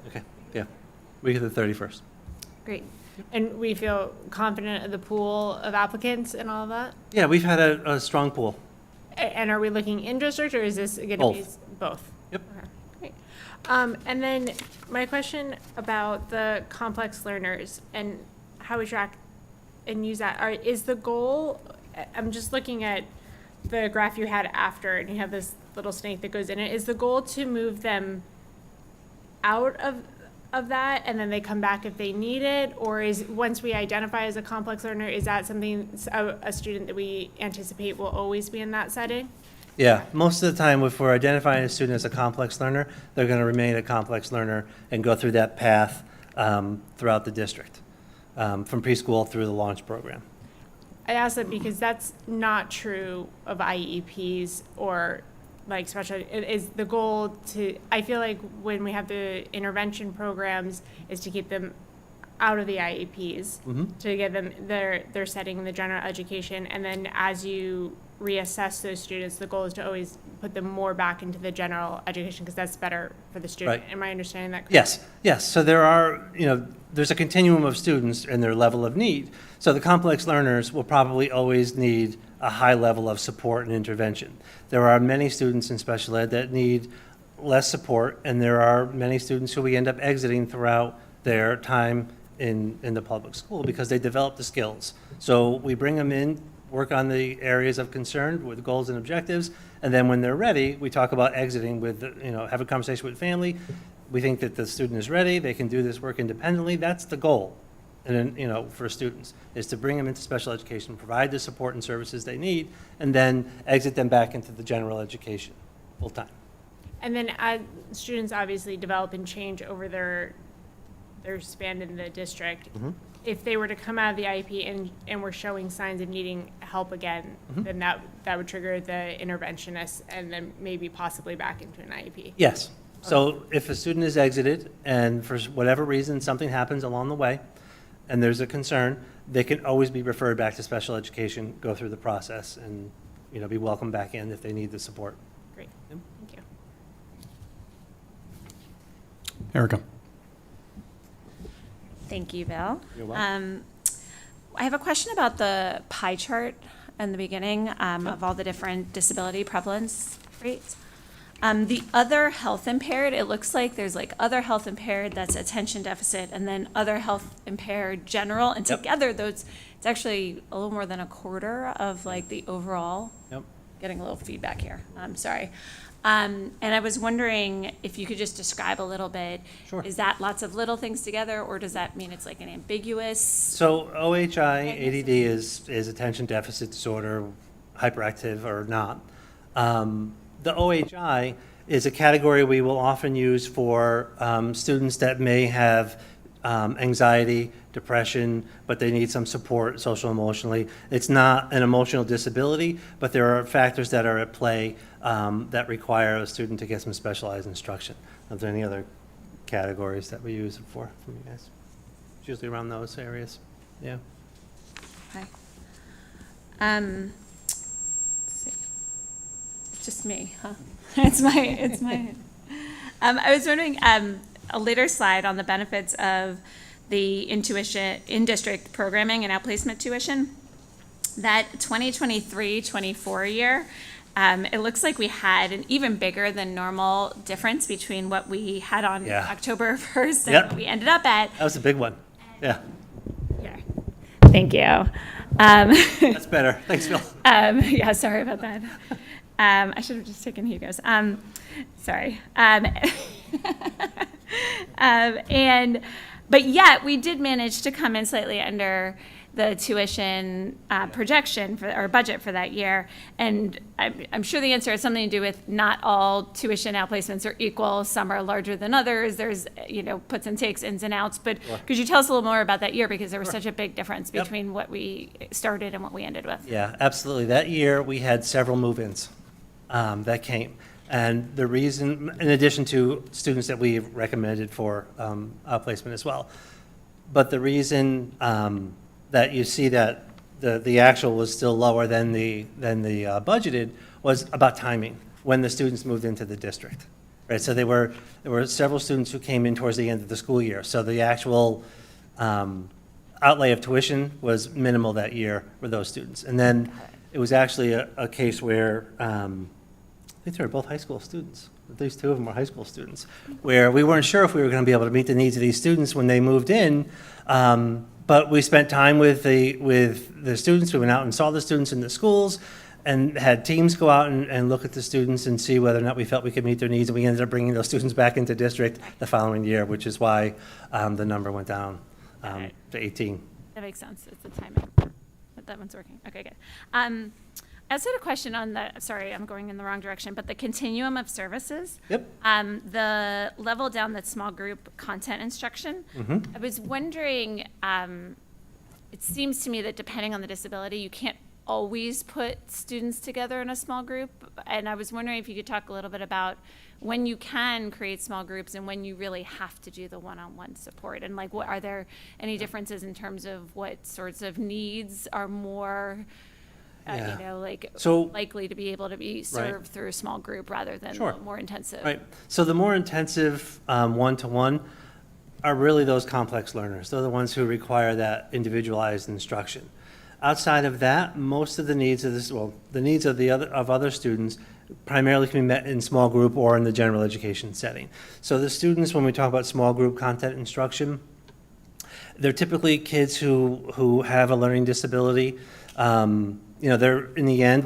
Okay, yeah, week of the 31st. Great. And we feel confident of the pool of applicants and all of that? Yeah, we've had a strong pool. And are we looking in district, or is this going to be Both. both? Yep. Okay, great. And then my question about the complex learners and how we track and use that. Is the goal, I'm just looking at the graph you had after, and you have this little snake that goes in it. Is the goal to move them out of that, and then they come back if they need it? Or is, once we identify as a complex learner, is that something, a student that we anticipate will always be in that setting? Yeah, most of the time, if we're identifying a student as a complex learner, they're going to remain a complex learner and go through that path throughout the district, from preschool through the launch program. I ask that because that's not true of IEPs or like special. It is the goal to, I feel like when we have the intervention programs, is to keep them out of the IEPs, to get them their setting in the general education, and then as you reassess those students, the goal is to always put them more back into the general education because that's better for the student. Right. Am I understanding that correctly? Yes. So there are, there's a continuum of students and their level of need. So the complex learners will probably always need a high level of support and intervention. There are many students in special ed that need less support, and there are many students who we end up exiting throughout their time in the public school because they develop the skills. So we bring them in, work on the areas of concern with goals and objectives, and then when they're ready, we talk about exiting with, have a conversation with family. We think that the student is ready, they can do this work independently. That's the goal. And then, for students, is to bring them into special education, provide the support and services they need, and then exit them back into the general education full time. And then as students obviously develop and change over their span in the district, if they were to come out of the IEP and were showing signs of needing help again, then that would trigger the interventionist and then maybe possibly back into an IEP. Yes. So if a student is exited and for whatever reason, something happens along the way and there's a concern, they can always be referred back to special education, go through the process and, be welcomed back in if they need the support. Great, thank you. Erica? Thank you, Bill. You're welcome. I have a question about the pie chart in the beginning of all the different disability prevalence rates. The other health impaired, it looks like there's like other health impaired, that's attention deficit, and then other health impaired general, and Yep. together those, it's actually a little more than a quarter of like the overall. Yep. Getting a little feedback here, I'm sorry. And I was wondering if you could just describe a little bit. Sure. Is that lots of little things together, or does that mean it's like an ambiguous? So OHI, ADD is attention deficit disorder, hyperactive or not. The OHI is a category we will often use for students that may have anxiety, depression, but they need some support social emotionally. It's not an emotional disability, but there are factors that are at play that require a student to get some specialized instruction. Are there any other categories that we use it for from you guys? It's usually around those areas. Yeah. Okay. Let's see. It's just me, huh? It's my. I was wondering, a later slide on the benefits of the in-district programming and outplacement tuition. That 2023-24 year, it looks like we had an even bigger than normal difference between what we had on Yeah. October 1st and Yep. what we ended up at. That was a big one. Yeah, Here. Thank you. that's better. Thanks, Phil. Yeah, sorry about that. I should have just taken Hugo's. Sorry. But yet we did manage to come in slightly under the tuition projection for or budget for that year. And I'm sure the answer has something to do with not all tuition outplacements are equal. Some are larger than others. There's, puts and takes, ins and outs. But could you tell us a little more about that year? Because there was such a big difference Yep. between what we started and what we ended with. Yeah, absolutely. That year, we had several move-ins that came. And the reason, in addition to students that we recommended for outplacement as well, but the reason that you see that the actual was still lower than the budgeted was about timing, when the students moved into the district. Right, so there were several students who came in towards the end of the school year. So the actual outlay of tuition was minimal that year for those students. And then it was actually a case where, I think they were both high school students. At least two of them were high school students, where we weren't sure if we were going to be able to meet the needs of these students when they moved in. But we spent time with the students. We went out and saw the students in the schools and had teams go out and look at the students and see whether or not we felt we could meet their needs. And we ended up bringing those students back into district the following year, which is why the number went down to 18. That makes sense. It's the timing. But that one's working. Okay, good. I also had a question on sorry, I'm going in the wrong direction, but the continuum of services. Yep. The level down that's small group content instruction. I was wondering, it seems to me that depending on the disability, you can't always put students together in a small group. And I was wondering if you could talk a little bit about when you can create small groups and when you really have to do the one-on-one support. And like, are there any differences in terms of what sorts of needs are more So- likely to be able to be served through a small group rather than Sure. the more intensive. Right. So the more intensive one-to-one are really those complex learners. They're the ones who require that individualized instruction. Outside of that, most of the needs of the needs of other students primarily can be met in small group or in the general education setting. So the students, when we talk about small group content instruction, they're typically kids who have a learning disability. They're in the end,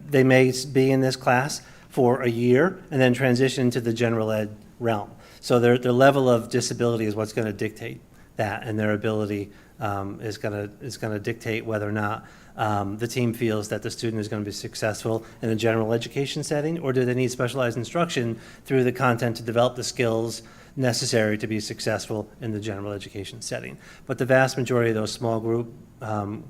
they may be in this class for a year and then transition to the general ed realm. So their level of disability is what's going to dictate that and their ability is gonna dictate whether or not the team feels that the student is going to be successful in a general education setting, or do they need specialized instruction through the content to develop the skills necessary to be successful in the general education setting. But the vast majority of those small group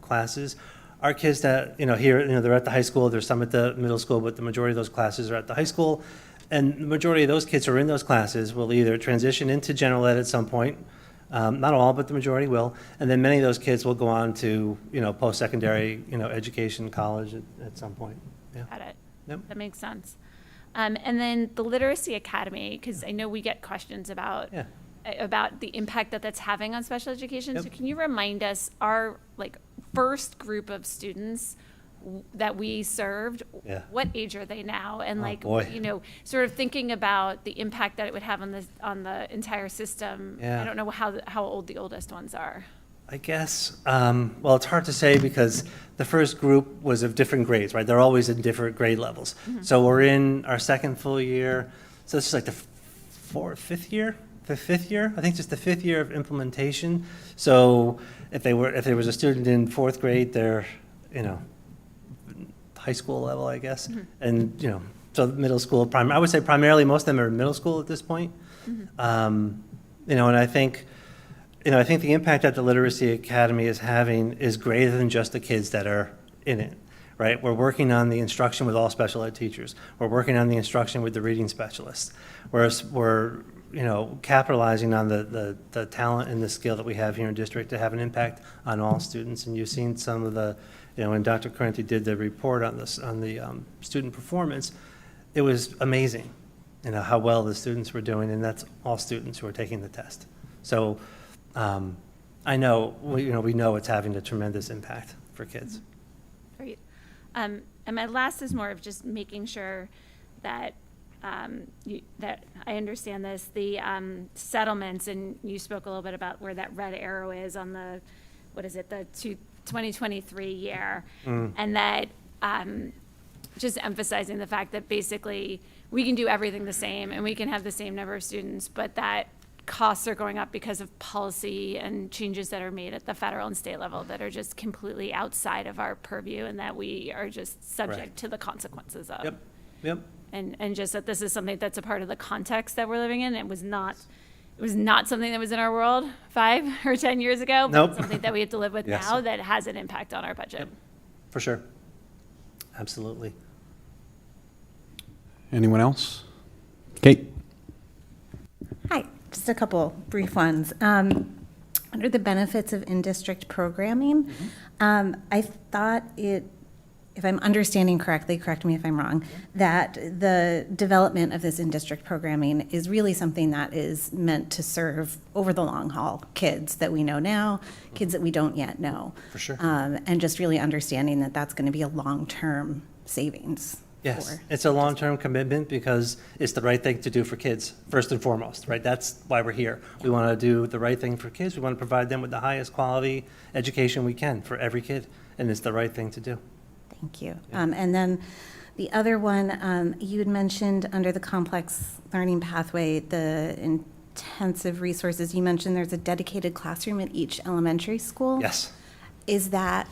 classes are kids that, here, they're at the high school, there's some at the middle school, but the majority of those classes are at the high school. And the majority of those kids who are in those classes will either transition into general ed at some point, not all, but the majority will, and then many of those kids will go on to, post-secondary, education, college at some point. Yeah. Got it. Yep. That makes sense. And then the Literacy Academy, because I know we get questions about the impact that that's having on special education. Yep. So can you remind us, our first group of students that we served, what age are they now? And sort of thinking about the impact that it would have on the entire system. Yeah. I don't know how old the oldest ones are. I guess, well, it's hard to say because the first group was of different grades, right? They're always in different grade levels. Mm-hmm. So we're in our second full year. So this is like the fifth year? I think just the fifth year of implementation. So if there was a student in fourth grade, they're, high school level, I guess. Mm-hmm. And, so middle school, I would say primarily most of them are in middle school at this point. Mm-hmm. And I think the impact that the Literacy Academy is having is greater than just the kids that are in it, right? We're working on the instruction with all special ed teachers. We're working on the instruction with the reading specialists. We're capitalizing on the talent and the skill that we have here in district to have an impact on all students. And you've seen some of the, when Dr. Correnti did the report on this, on the student performance, it was amazing, how well the students were doing, and that's all students who are taking the test. So I know, we know it's having a tremendous impact for kids. Great. And my last is more of just making sure that that I understand this. The settlements, and you spoke a little bit about where that red arrow is on the, the 2023 year, and that just emphasizing the fact that basically we can do everything the same and we can have the same number of students, but that costs are going up because of policy and changes that are made at the federal and state level that are just completely outside of our purview, and that we are just subject to the consequences of. Yep. And just that this is something that's a part of the context that we're living in. It was not something that was in our world 5 or 10 years ago, but Nope. something that we have to live with Yes. now that has an impact on our budget. Yep. For sure. Absolutely. Anyone else? Kate? Hi, just a couple brief ones. Under the benefits of in-district programming, I thought if I'm understanding correctly, correct me if I'm wrong, that the development of this in-district programming is really something that is meant to serve over the long haul kids that we know now, kids that we don't yet know. For sure. And just really understanding that that's going to be a long-term savings. Yes, it's a long-term commitment because it's the right thing to do for kids, first and foremost, right? That's why we're here. We want to do the right thing for kids. We want to provide them with the highest quality education we can for every kid, and it's the right thing to do. Thank you. And then the other one, you had mentioned under the complex learning pathway, the intensive resources. You mentioned there's a dedicated classroom at each elementary school. Yes. Is that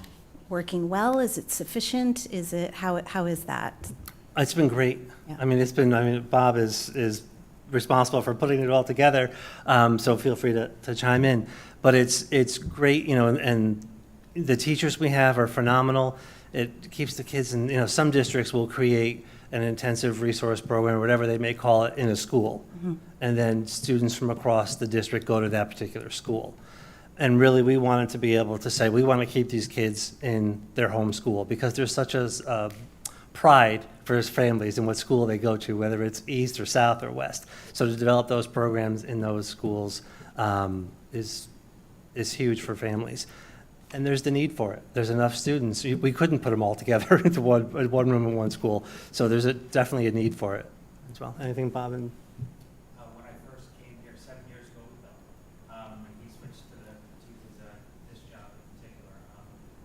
working well? Is it sufficient? How is that? It's been great. Yeah. Bob is responsible for putting it all together, so feel free to chime in. But it's great, and the teachers we have are phenomenal. It keeps the kids in, some districts will create an intensive resource program, or whatever they may call it, in a school. Mm-hmm. And then students from across the district go to that particular school. And really, we wanted to be able to say, we want to keep these kids in their home school because there's such a pride for his families in what school they go to, whether it's east or south or west. So to develop those programs in those schools is huge for families. And there's the need for it. There's enough students. We couldn't put them all together into one room in one school. So there's definitely a need for it as well. Anything, Bob? When I first came here 7 years ago with Bill, when he switched to this job in particular,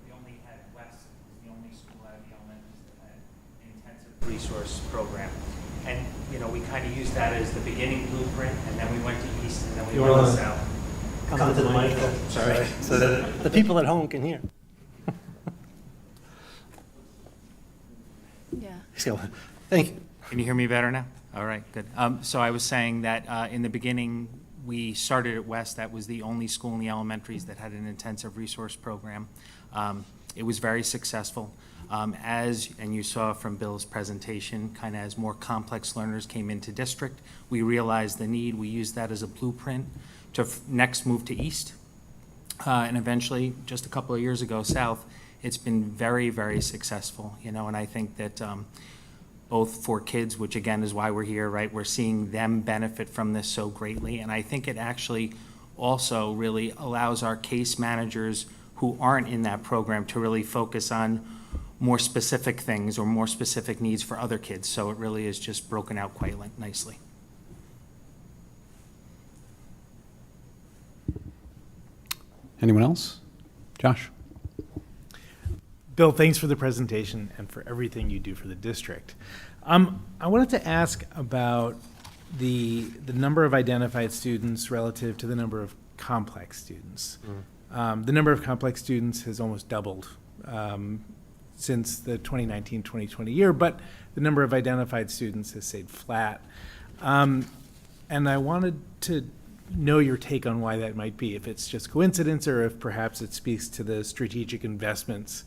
we only had West, was the only school out of the elementaries that had an intensive resource program. And, we kind of used that as the beginning blueprint, and then we went to East, and then we went to South. Come to the mic, sorry, so that the people at home can hear. Yeah. So, thank you. Can you hear me better now? All right, good. So I was saying that in the beginning, we started at West. That was the only school in the elementaries that had an intensive resource program. It was very successful. And you saw from Bill's presentation, kind of as more complex learners came into district, we realized the need. We used that as a blueprint to next move to East. And eventually, just a couple of years ago, South. It's been very, very successful, and I think that both for kids, which again is why we're here, right? We're seeing them benefit from this so greatly. And I think it actually also really allows our case managers who aren't in that program to really focus on more specific things or more specific needs for other kids. So it really is just broken out quite nicely. Anyone else? Josh? Bill, thanks for the presentation and for everything you do for the district. I wanted to ask about the number of identified students relative to the number of complex students. The number of complex students has almost doubled since the 2019-2020 year, but the number of identified students has stayed flat. And I wanted to know your take on why that might be, if it's just coincidence or if perhaps it speaks to the strategic investments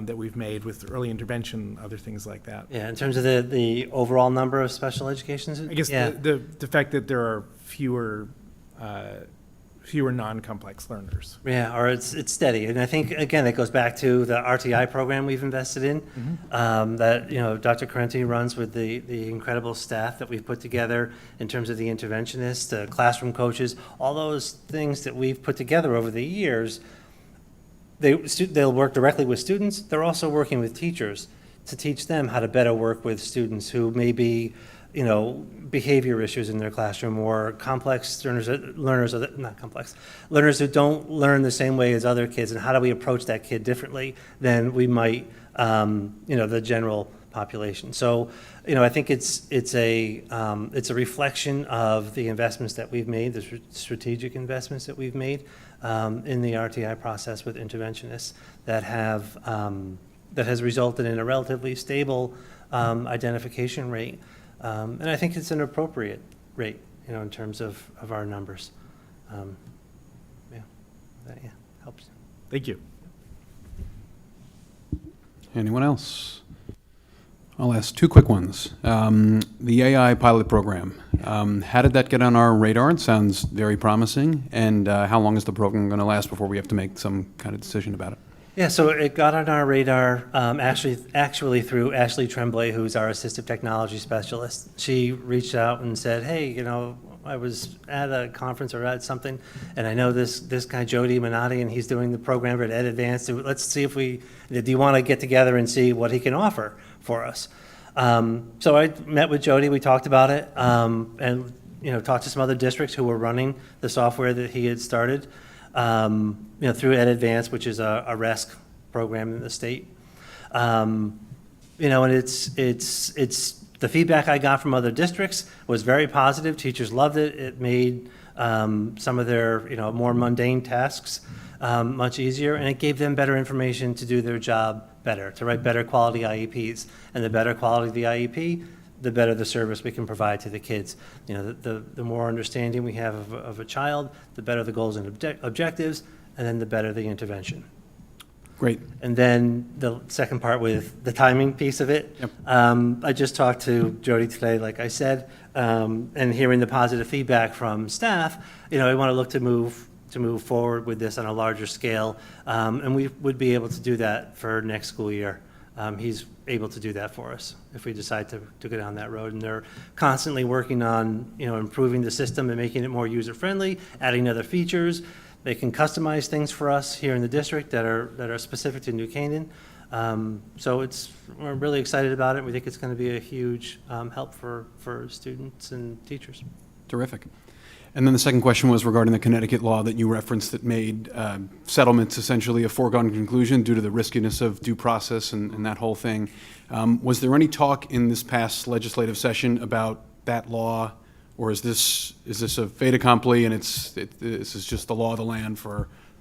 that we've made with early intervention, other things like that. Yeah, in terms of the overall number of special education students? I guess Yeah. the fact that there are fewer non-complex learners. Yeah, or it's steady. And I think, again, it goes back to the RTI program we've invested in, that, Dr. Carenti runs with the incredible staff that we've put together in terms of the interventionists, the classroom coaches, all those things that we've put together over the years. They'll work directly with students. They're also working with teachers to teach them how to better work with students who may be, behavior issues in their classroom or complex learners who don't learn the same way as other kids, and how do we approach that kid differently than we might, the general population. So, I think it's a reflection of the investments that we've made, the strategic investments that we've made in the RTI process with interventionists that has resulted in a relatively stable identification rate. And I think it's an appropriate rate, in terms of our numbers. That helps. Thank you. Anyone else? I'll ask two quick ones. The AI pilot program, how did that get on our radar? It sounds very promising. And how long is the program going to last before we have to make some kind of decision about it? Yeah, so it got on our radar actually through Ashley Tremblay, who's our assistive technology specialist. She reached out and said, hey, I was at a conference or at something, and I know this guy, Jody Minotti, and he's doing the program at Ed Advanced. Let's see do you want to get together and see what he can offer for us? So I met with Jody, we talked about it, and talked to some other districts who were running the software that he had started. Through Ed Advanced, which is a RESC program in the state. And it's the feedback I got from other districts was very positive. Teachers loved it. It made some of their more mundane tasks much easier, and it gave them better information to do their job better, to write better quality IEPs. And the better quality of the IEP, the better the service we can provide to the kids. The more understanding we have of a child, the better the goals and objectives, and then the better the intervention. Great. And then the second part with the timing piece of it. Yep. I just talked to Jody today, like I said, and hearing the positive feedback from staff, I want to look to move forward with this on a larger scale, and we would be able to do that for next school year. He's able to do that for us if we decide to go down that road. And they're constantly working on, improving the system and making it more user-friendly, adding other features. They can customize things for us here in the district that are specific to New Canaan. So we're really excited about it. We think it's going to be a huge help for students and teachers. Terrific. And then the second question was regarding the Connecticut law that you referenced that made settlements essentially a foregone conclusion due to the riskiness of due process and that whole thing. Was there any talk in this past legislative session about that law Or is this a fait accompli and this is just the law of the land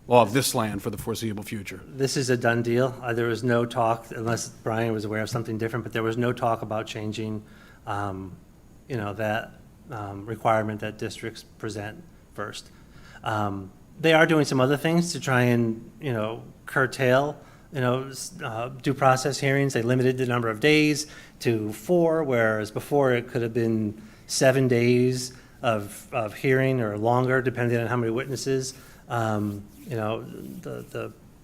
law of this land for the foreseeable future? This is a done deal. There was no talk, unless Brian was aware of something different, but there was no talk about changing, that requirement that districts present first. They are doing some other things to try and, curtail, due process hearings. They limited the number of days to 4, whereas before it could have been 7 days of hearing or longer, depending on how many witnesses, the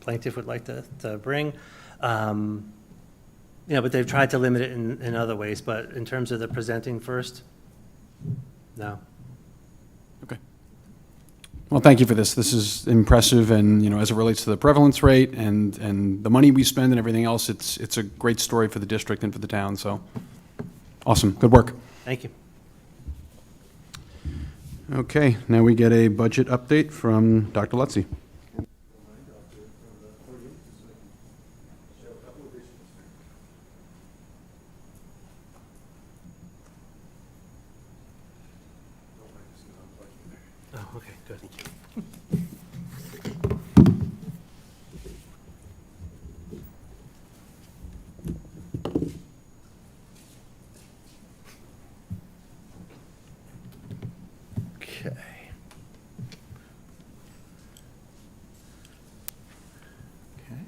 plaintiff would like to bring. But they've tried to limit it in other ways, but in terms of the presenting first, no. Okay. Well, thank you for this. This is impressive, and, as it relates to the prevalence rate and the money we spend and everything else, it's a great story for the district and for the town, so awesome. Good work. Thank you. Okay, now we get a budget update from Dr. Lutzy. Oh, okay, good. Okay. Okay.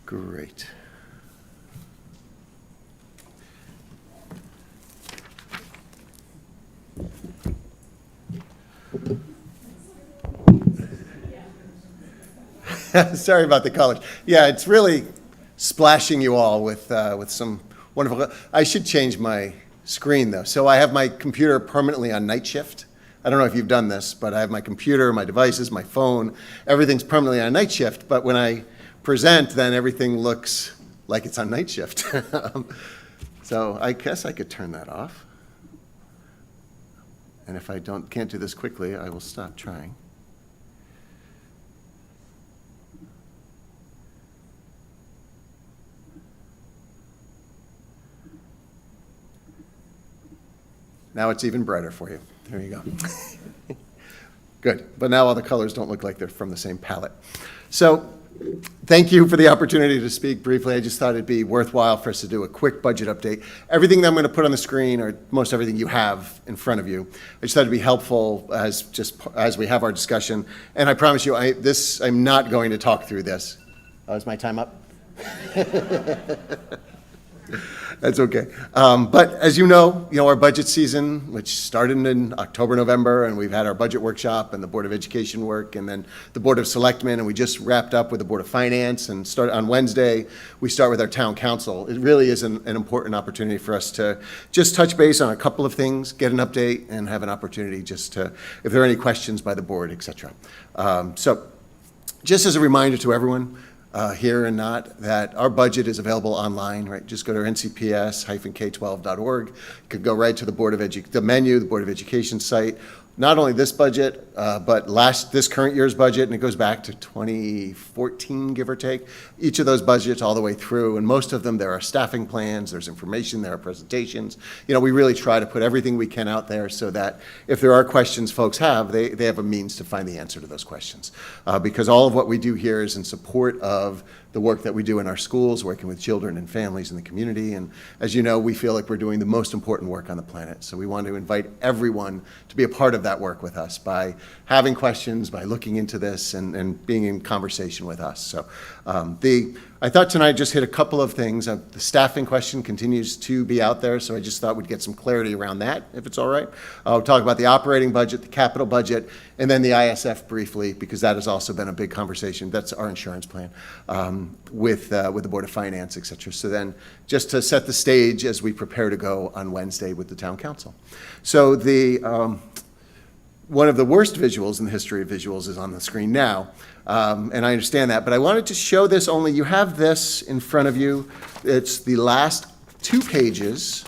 Great. Sorry about the colors. Yeah, it's really splashing you all with some wonderful. I should change my screen though. So I have my computer permanently on night shift. I don't know if you've done this, but I have my computer, my devices, my phone, everything's permanently on night shift. But when I present, then everything looks like it's on night shift. So I guess I could turn that off. And if I can't do this quickly, I will stop trying. Now it's even brighter for you. There you go. Good. But now all the colors don't look like they're from the same palette. So thank you for the opportunity to speak briefly. I just thought it'd be worthwhile for us to do a quick budget update. Everything that I'm going to put on the screen, or most everything you have in front of you, I just thought it'd be helpful as we have our discussion. And I promise you, I'm not going to talk through this. Oh, is my time up? That's okay. But as you know, our budget season, which started in October, November, and we've had our budget workshop and the Board of Education work, and then the Board of Selectmen, and we just wrapped up with the Board of Finance, and start on Wednesday, we start with our town council. It really is an important opportunity for us to just touch base on a couple of things, get an update, and have an opportunity just to, if there are any questions by the board, et cetera. So just as a reminder to everyone, here and not, that our budget is available online, right? Just go to ncps-k12.org. You could go right to the the menu, the Board of Education site. Not only this budget, but this current year's budget, and it goes back to 2014, give or take. Each of those budgets all the way through, and most of them, there are staffing plans, there's information, there are presentations. We really try to put everything we can out there so that if there are questions folks have, they have a means to find the answer to those questions. Because all of what we do here is in support of the work that we do in our schools, working with children and families in the community. And as you know, we feel like we're doing the most important work on the planet. So we want to invite everyone to be a part of that work with us by having questions, by looking into this, and being in conversation with us. So I thought tonight I'd just hit a couple of things. The staffing question continues to be out there, so I just thought we'd get some clarity around that, if it's all right. I'll talk about the operating budget, the capital budget, and then the ISF briefly, because that has also been a big conversation. That's our insurance plan with the Board of Finance, et cetera. So then just to set the stage as we prepare to go on Wednesday with the town council. So one of the worst visuals in the history of visuals is on the screen now. And I understand that, but I wanted to show this only. You have this in front of you. It's the last 2 pages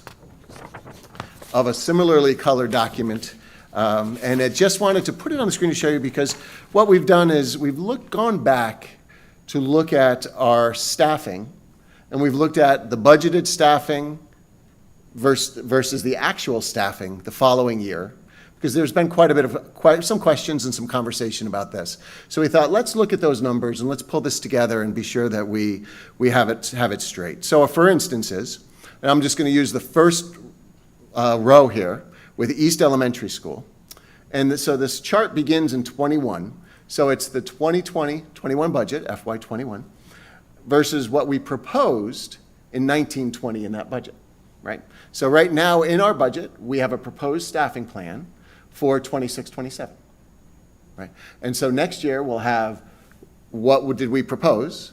of a similarly colored document. And I just wanted to put it on the screen to show you, because what we've done is we've gone back to look at our staffing, and we've looked at the budgeted staffing versus the actual staffing the following year, because there's been some questions and some conversation about this. So we thought, let's look at those numbers and let's pull this together and be sure that we have it straight. So for instances, and I'm just going to use the first row here with East Elementary School. And so this chart begins in 21. So it's the 2020-21 budget, FY21, versus what we proposed in 1920 in that budget, right? So right now in our budget, we have a proposed staffing plan for 26-27, right? And so next year we'll have what did we propose,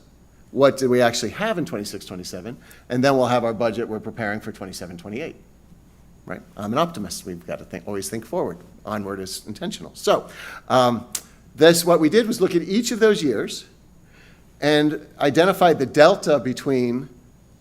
what did we actually have in 26-27, and then we'll have our budget we're preparing for 27-28, right? I'm an optimist. We've got to always think forward. Onward is intentional. So what we did was look at each of those years and identify the delta between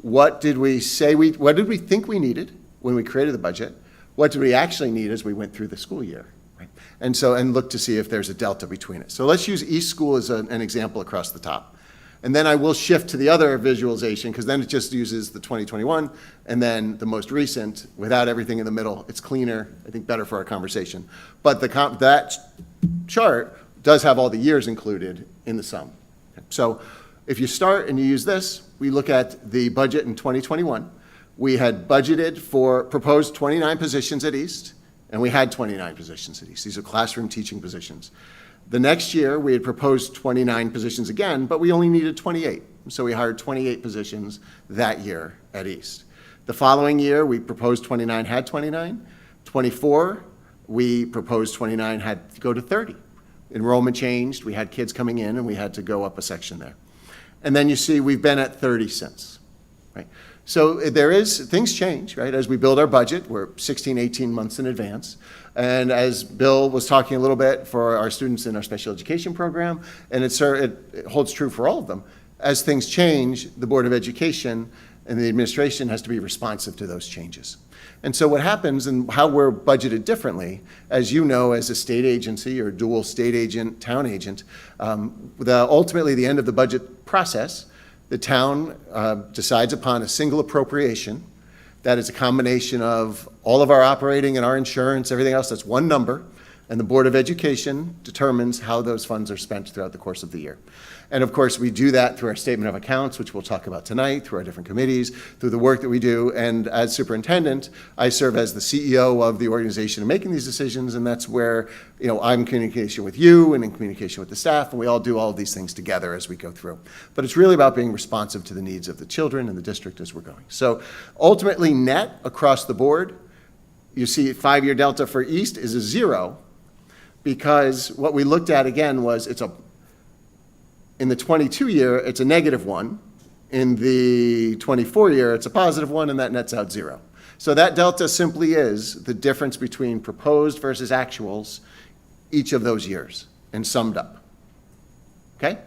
what did we think we needed when we created the budget, what did we actually need as we went through the school year, right? And look to see if there's a delta between it. So let's use East School as an example across the top. And then I will shift to the other visualization, because then it just uses the 2021 and then the most recent without everything in the middle. It's cleaner, I think better for our conversation. But that chart does have all the years included in the sum. So if you start and you use this, we look at the budget in 2021. We had budgeted for proposed 29 positions at East, and we had 29 positions at East. These are classroom teaching positions. The next year, we had proposed 29 positions again, but we only needed 28. So we hired 28 positions that year at East. The following year, we proposed 29, had 29. 24, we proposed 29, had to go to 30. Enrollment changed, we had kids coming in, and we had to go up a section there. And then you see we've been at 30 since, right? So things change, right? As we build our budget, we're 16, 18 months in advance. And as Bill was talking a little bit for our students in our special education program, and it holds true for all of them, as things change, the Board of Education and the administration has to be responsive to those changes. And so what happens and how we're budgeted differently, as you know, as a state agency or dual state agent, town agent, ultimately the end of the budget process, the town decides upon a single appropriation that is a combination of all of our operating and our insurance, everything else. That's one number, and the Board of Education determines how those funds are spent throughout the course of the year. And of course, we do that through our statement of accounts, which we'll talk about tonight, through our different committees, through the work that we do. And as superintendent, I serve as the CEO of the organization in making these decisions, and that's where I'm in communication with you and in communication with the staff, and we all do all of these things together as we go through. But it's really about being responsive to the needs of the children and the district as we're going. So ultimately, net across the board, you see 5-year delta for East is a 0, because what we looked at again was in the 22 year, it's a -1. In the 24 year, it's a +1, and that nets out 0. So that delta simply is the difference between proposed versus actuals each of those years and summed up. Okay?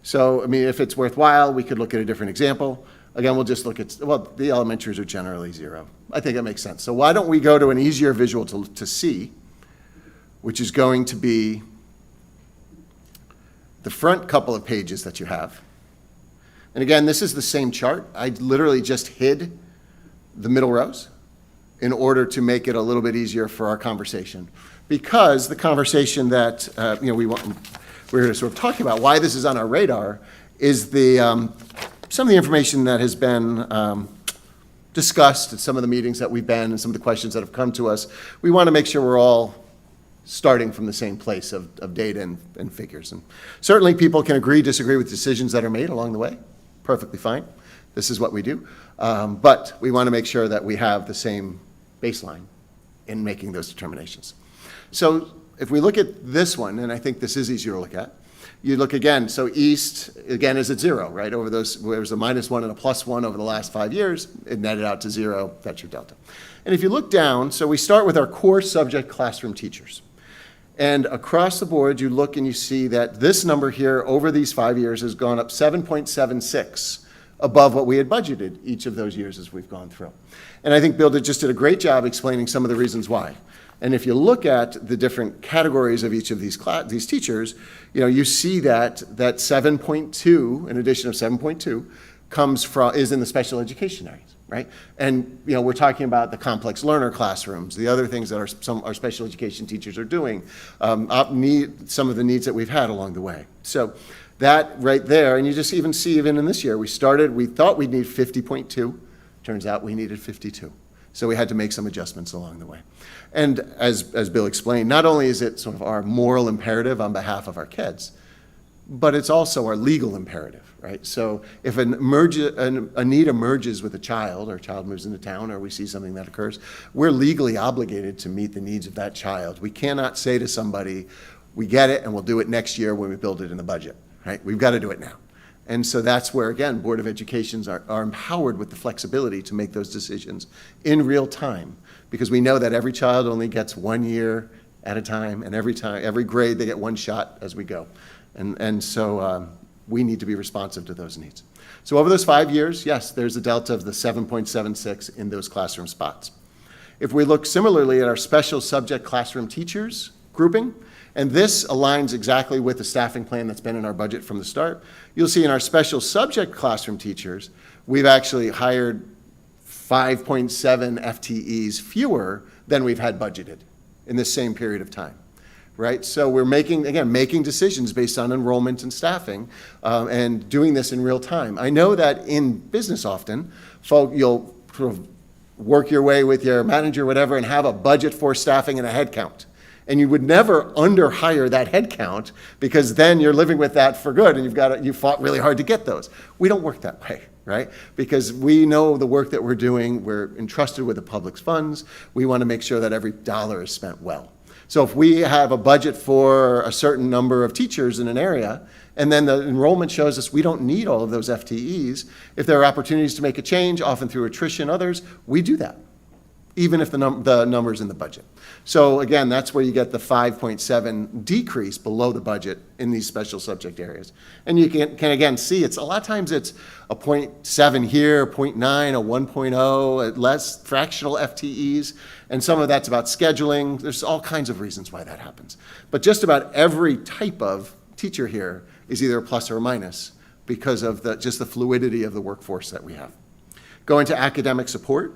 So, I mean, if it's worthwhile, we could look at a different example. Again, we'll just look at, the elementaries are generally 0. I think that makes sense. So why don't we go to an easier visual to see, which is going to be the front couple of pages that you have. And again, this is the same chart. I literally just hid the middle rows in order to make it a little bit easier for our conversation. Because the conversation that we're sort of talking about, why this is on our radar, is some of the information that has been discussed at some of the meetings that we've been and some of the questions that have come to us. We want to make sure we're all starting from the same place of data and figures. And certainly people can agree, disagree with decisions that are made along the way. Perfectly fine. This is what we do. But we want to make sure that we have the same baseline in making those determinations. So if we look at this one, and I think this is easier to look at, you look again, so East, again, is at 0, right? There was a -1 and a +1 over the last 5 years. It netted out to 0. That's your delta. And if you look down, so we start with our core subject classroom teachers. And across the board, you look and you see that this number here over these 5 years has gone up 7.76 above what we had budgeted each of those years as we've gone through. And I think Bill just did a great job explaining some of the reasons why. And if you look at the different categories of each of these teachers, you see that 7.2, an addition of 7.2, is in the special education areas, right? And, we're talking about the complex learner classrooms, the other things that our special education teachers are doing, some of the needs that we've had along the way. So that right there, and you just even see even in this year, we thought we'd need 50.2, turns out we needed 52. So we had to make some adjustments along the way. And as Bill explained, not only is it sort of our moral imperative on behalf of our kids, but it's also our legal imperative, right? So if a need emerges with a child, or a child moves into town, or we see something that occurs, we're legally obligated to meet the needs of that child. We cannot say to somebody, we get it and we'll do it next year when we build it in the budget, right? We've got to do it now. And so that's where, again, Board of Educations are empowered with the flexibility to make those decisions in real time, because we know that every child only gets 1 year at a time, and every grade they get one shot as we go. And so we need to be responsive to those needs. So over those 5 years, yes, there's a delta of the 7.76 in those classroom spots. If we look similarly at our special subject classroom teachers grouping, and this aligns exactly with the staffing plan that's been in our budget from the start, you'll see in our special subject classroom teachers, we've actually hired 5.7 FTEs fewer than we've had budgeted in this same period of time. Right, so we're making decisions based on enrollment and staffing, and doing this in real time. I know that in business often, you'll sort of work your way with your manager, whatever, and have a budget for staffing and a head count. And you would never underhire that head count, because then you're living with that for good, and you fought really hard to get those. We don't work that way, right? Because we know the work that we're doing, we're entrusted with the public's funds. We want to make sure that every dollar is spent well. So if we have a budget for a certain number of teachers in an area, and then the enrollment shows us we don't need all of those FTEs, if there are opportunities to make a change, often through attrition, others, we do that, even if the number's in the budget. So again, that's where you get the 5.7 decrease below the budget in these special subject areas. And you can again see, a lot of times it's a 0.7 here, 0.9, a 1.0, less fractional FTEs, and some of that's about scheduling. There's all kinds of reasons why that happens. But just about every type of teacher here is either a plus or a minus because of just the fluidity of the workforce that we have. Going to academic support,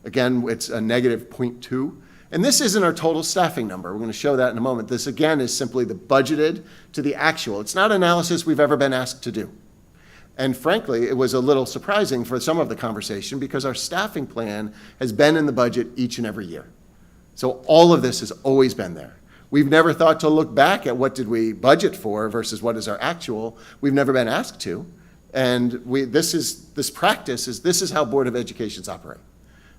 again, it's a negative 0.2. And this isn't our total staffing number. We're going to show that in a moment. This, again, is simply the budgeted to the actual. It's not analysis we've ever been asked to do. And frankly, it was a little surprising for some of the conversation, because our staffing plan has been in the budget each and every year. So all of this has always been there. We've never thought to look back at what did we budget for versus what is our actual. We've never been asked to. And this is how Board of Educations operate.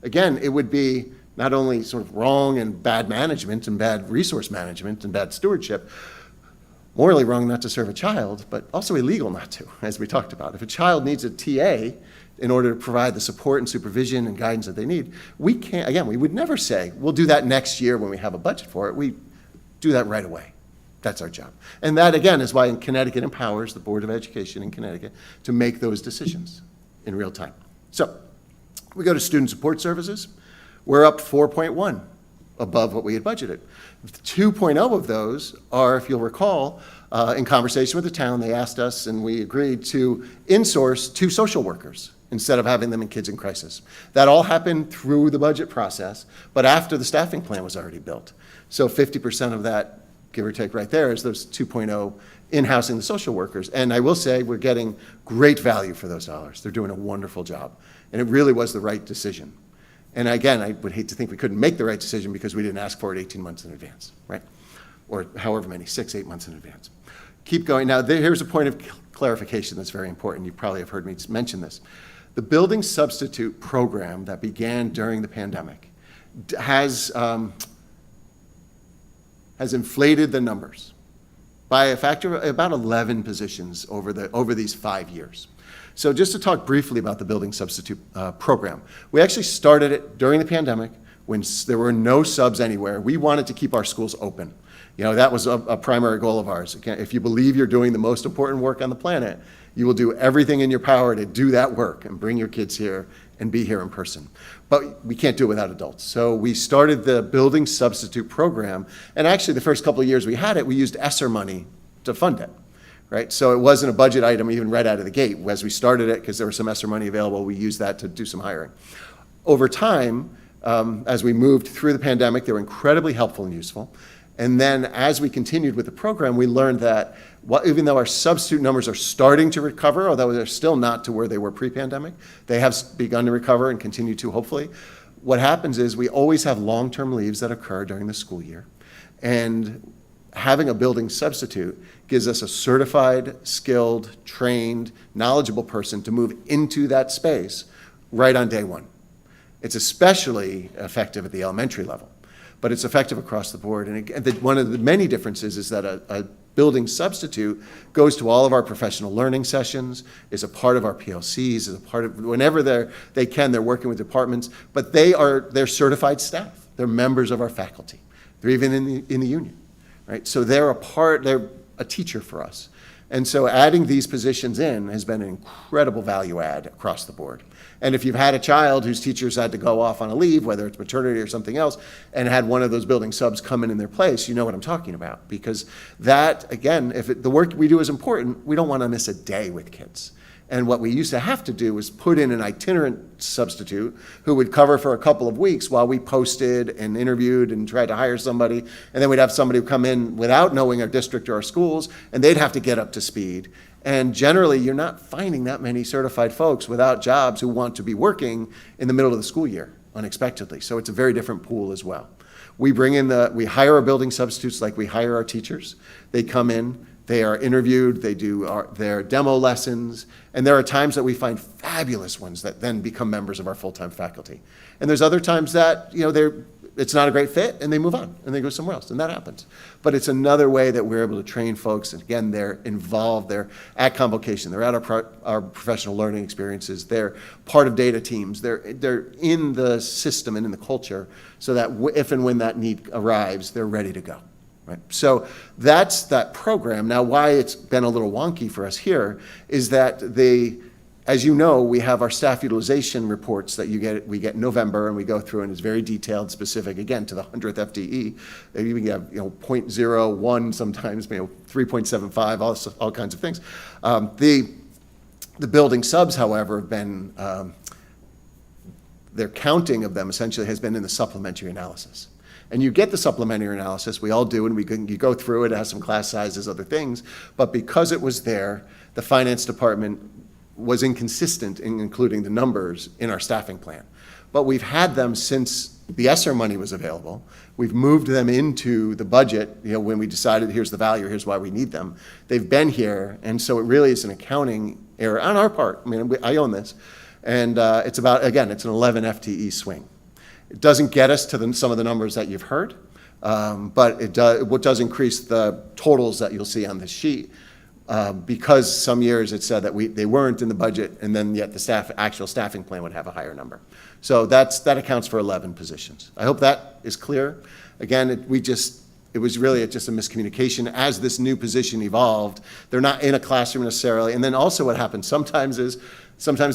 Again, it would be not only sort of wrong and bad management and bad resource management and bad stewardship, morally wrong not to serve a child, but also illegal not to, as we talked about. If a child needs a TA in order to provide the support and supervision and guidance that they need, we would never say, we'll do that next year when we have a budget for it. We do that right away. That's our job. And that, again, is why Connecticut empowers the Board of Education in Connecticut to make those decisions in real time. So we go to student support services. We're up 4.1 above what we had budgeted. 2.0 of those are, if you'll recall, in conversation with the town, they asked us and we agreed to insource 2 social workers instead of having them in kids in crisis. That all happened through the budget process, but after the staffing plan was already built. So 50% of that, give or take right there, is those 2.0 in-housing the social workers. And I will say we're getting great value for those dollars. They're doing a wonderful job. And it really was the right decision. And again, I would hate to think we couldn't make the right decision because we didn't ask for it 18 months in advance, right? Or however many, 6, 8 months in advance. Keep going. Now, here's a point of clarification that's very important. You probably have heard me mention this. The building substitute program that began during the pandemic has inflated the numbers by a factor of about 11 positions over these 5 years. So just to talk briefly about the building substitute program, we actually started it during the pandemic when there were no subs anywhere. We wanted to keep our schools open. That was a primary goal of ours. Again, if you believe you're doing the most important work on the planet, you will do everything in your power to do that work and bring your kids here and be here in person. But we can't do it without adults. So we started the building substitute program, and actually the first couple of years we had it, we used ESSER money to fund it. right? So it wasn't a budget item even right out of the gate. As we started it, because there was some ESSER money available, we used that to do some hiring. Over time, as we moved through the pandemic, they were incredibly helpful and useful. And then as we continued with the program, we learned that even though our substitute numbers are starting to recover, although they're still not to where they were pre-pandemic, they have begun to recover and continue to, hopefully. What happens is we always have long-term leaves that occur during the school year. And having a building substitute gives us a certified, skilled, trained, knowledgeable person to move into that space right on day one. It's especially effective at the elementary level, but it's effective across the board. And again, one of the many differences is that a building substitute goes to all of our professional learning sessions, is a part of our PLCs, is a part of, whenever they can, they're working with departments, but they're certified staff. They're members of our faculty. They're even in the union, right? So they're a teacher for us. And so adding these positions in has been an incredible value add across the board. And if you've had a child whose teachers had to go off on a leave, whether it's maternity or something else, and had one of those building subs come in their place, you know what I'm talking about. Because that, again, the work we do is important, we don't want to miss a day with kids. And what we used to have to do was put in an itinerant substitute who would cover for a couple of weeks while we posted and interviewed and tried to hire somebody. And then we'd have somebody come in without knowing our district or our schools, and they'd have to get up to speed. And generally, you're not finding that many certified folks without jobs who want to be working in the middle of the school year unexpectedly. So it's a very different pool as well. We we hire our building substitutes like we hire our teachers. They come in, they are interviewed, they do their demo lessons, and there are times that we find fabulous ones that then become members of our full-time faculty. And there's other times that, it's not a great fit, and they move on, and they go somewhere else, and that happens. But it's another way that we're able to train folks, and again, they're involved, they're at convocation, they're at our professional learning experiences, they're part of data teams, they're in the system and in the culture, so that if and when that need arrives, they're ready to go. Right. So that's that program. Now, why it's been a little wonky for us here is that as you know, we have our staff utilization reports that we get in November, and we go through, and it's very detailed, specific, again, to the 100th FTE. We have 0.01 sometimes, 3.75, all kinds of things. The building subs, however, have been, their counting of them essentially has been in the supplementary analysis. And you get the supplementary analysis, we all do, and you go through it, it has some class sizes, other things, but because it was there, the finance department was inconsistent in including the numbers in our staffing plan. But we've had them since the ESSER money was available. We've moved them into the budget, when we decided here's the value, here's why we need them. They've been here, and so it really is an accounting error on our part. I own this. And it's an 11 FTE swing. It doesn't get us to some of the numbers that you've heard, but it does increase the totals that you'll see on this sheet, because some years it said that they weren't in the budget, and then yet the actual staffing plan would have a higher number. So that accounts for 11 positions. I hope that is clear. Again, it was really just a miscommunication as this new position evolved. They're not in a classroom necessarily, and then also what happens sometimes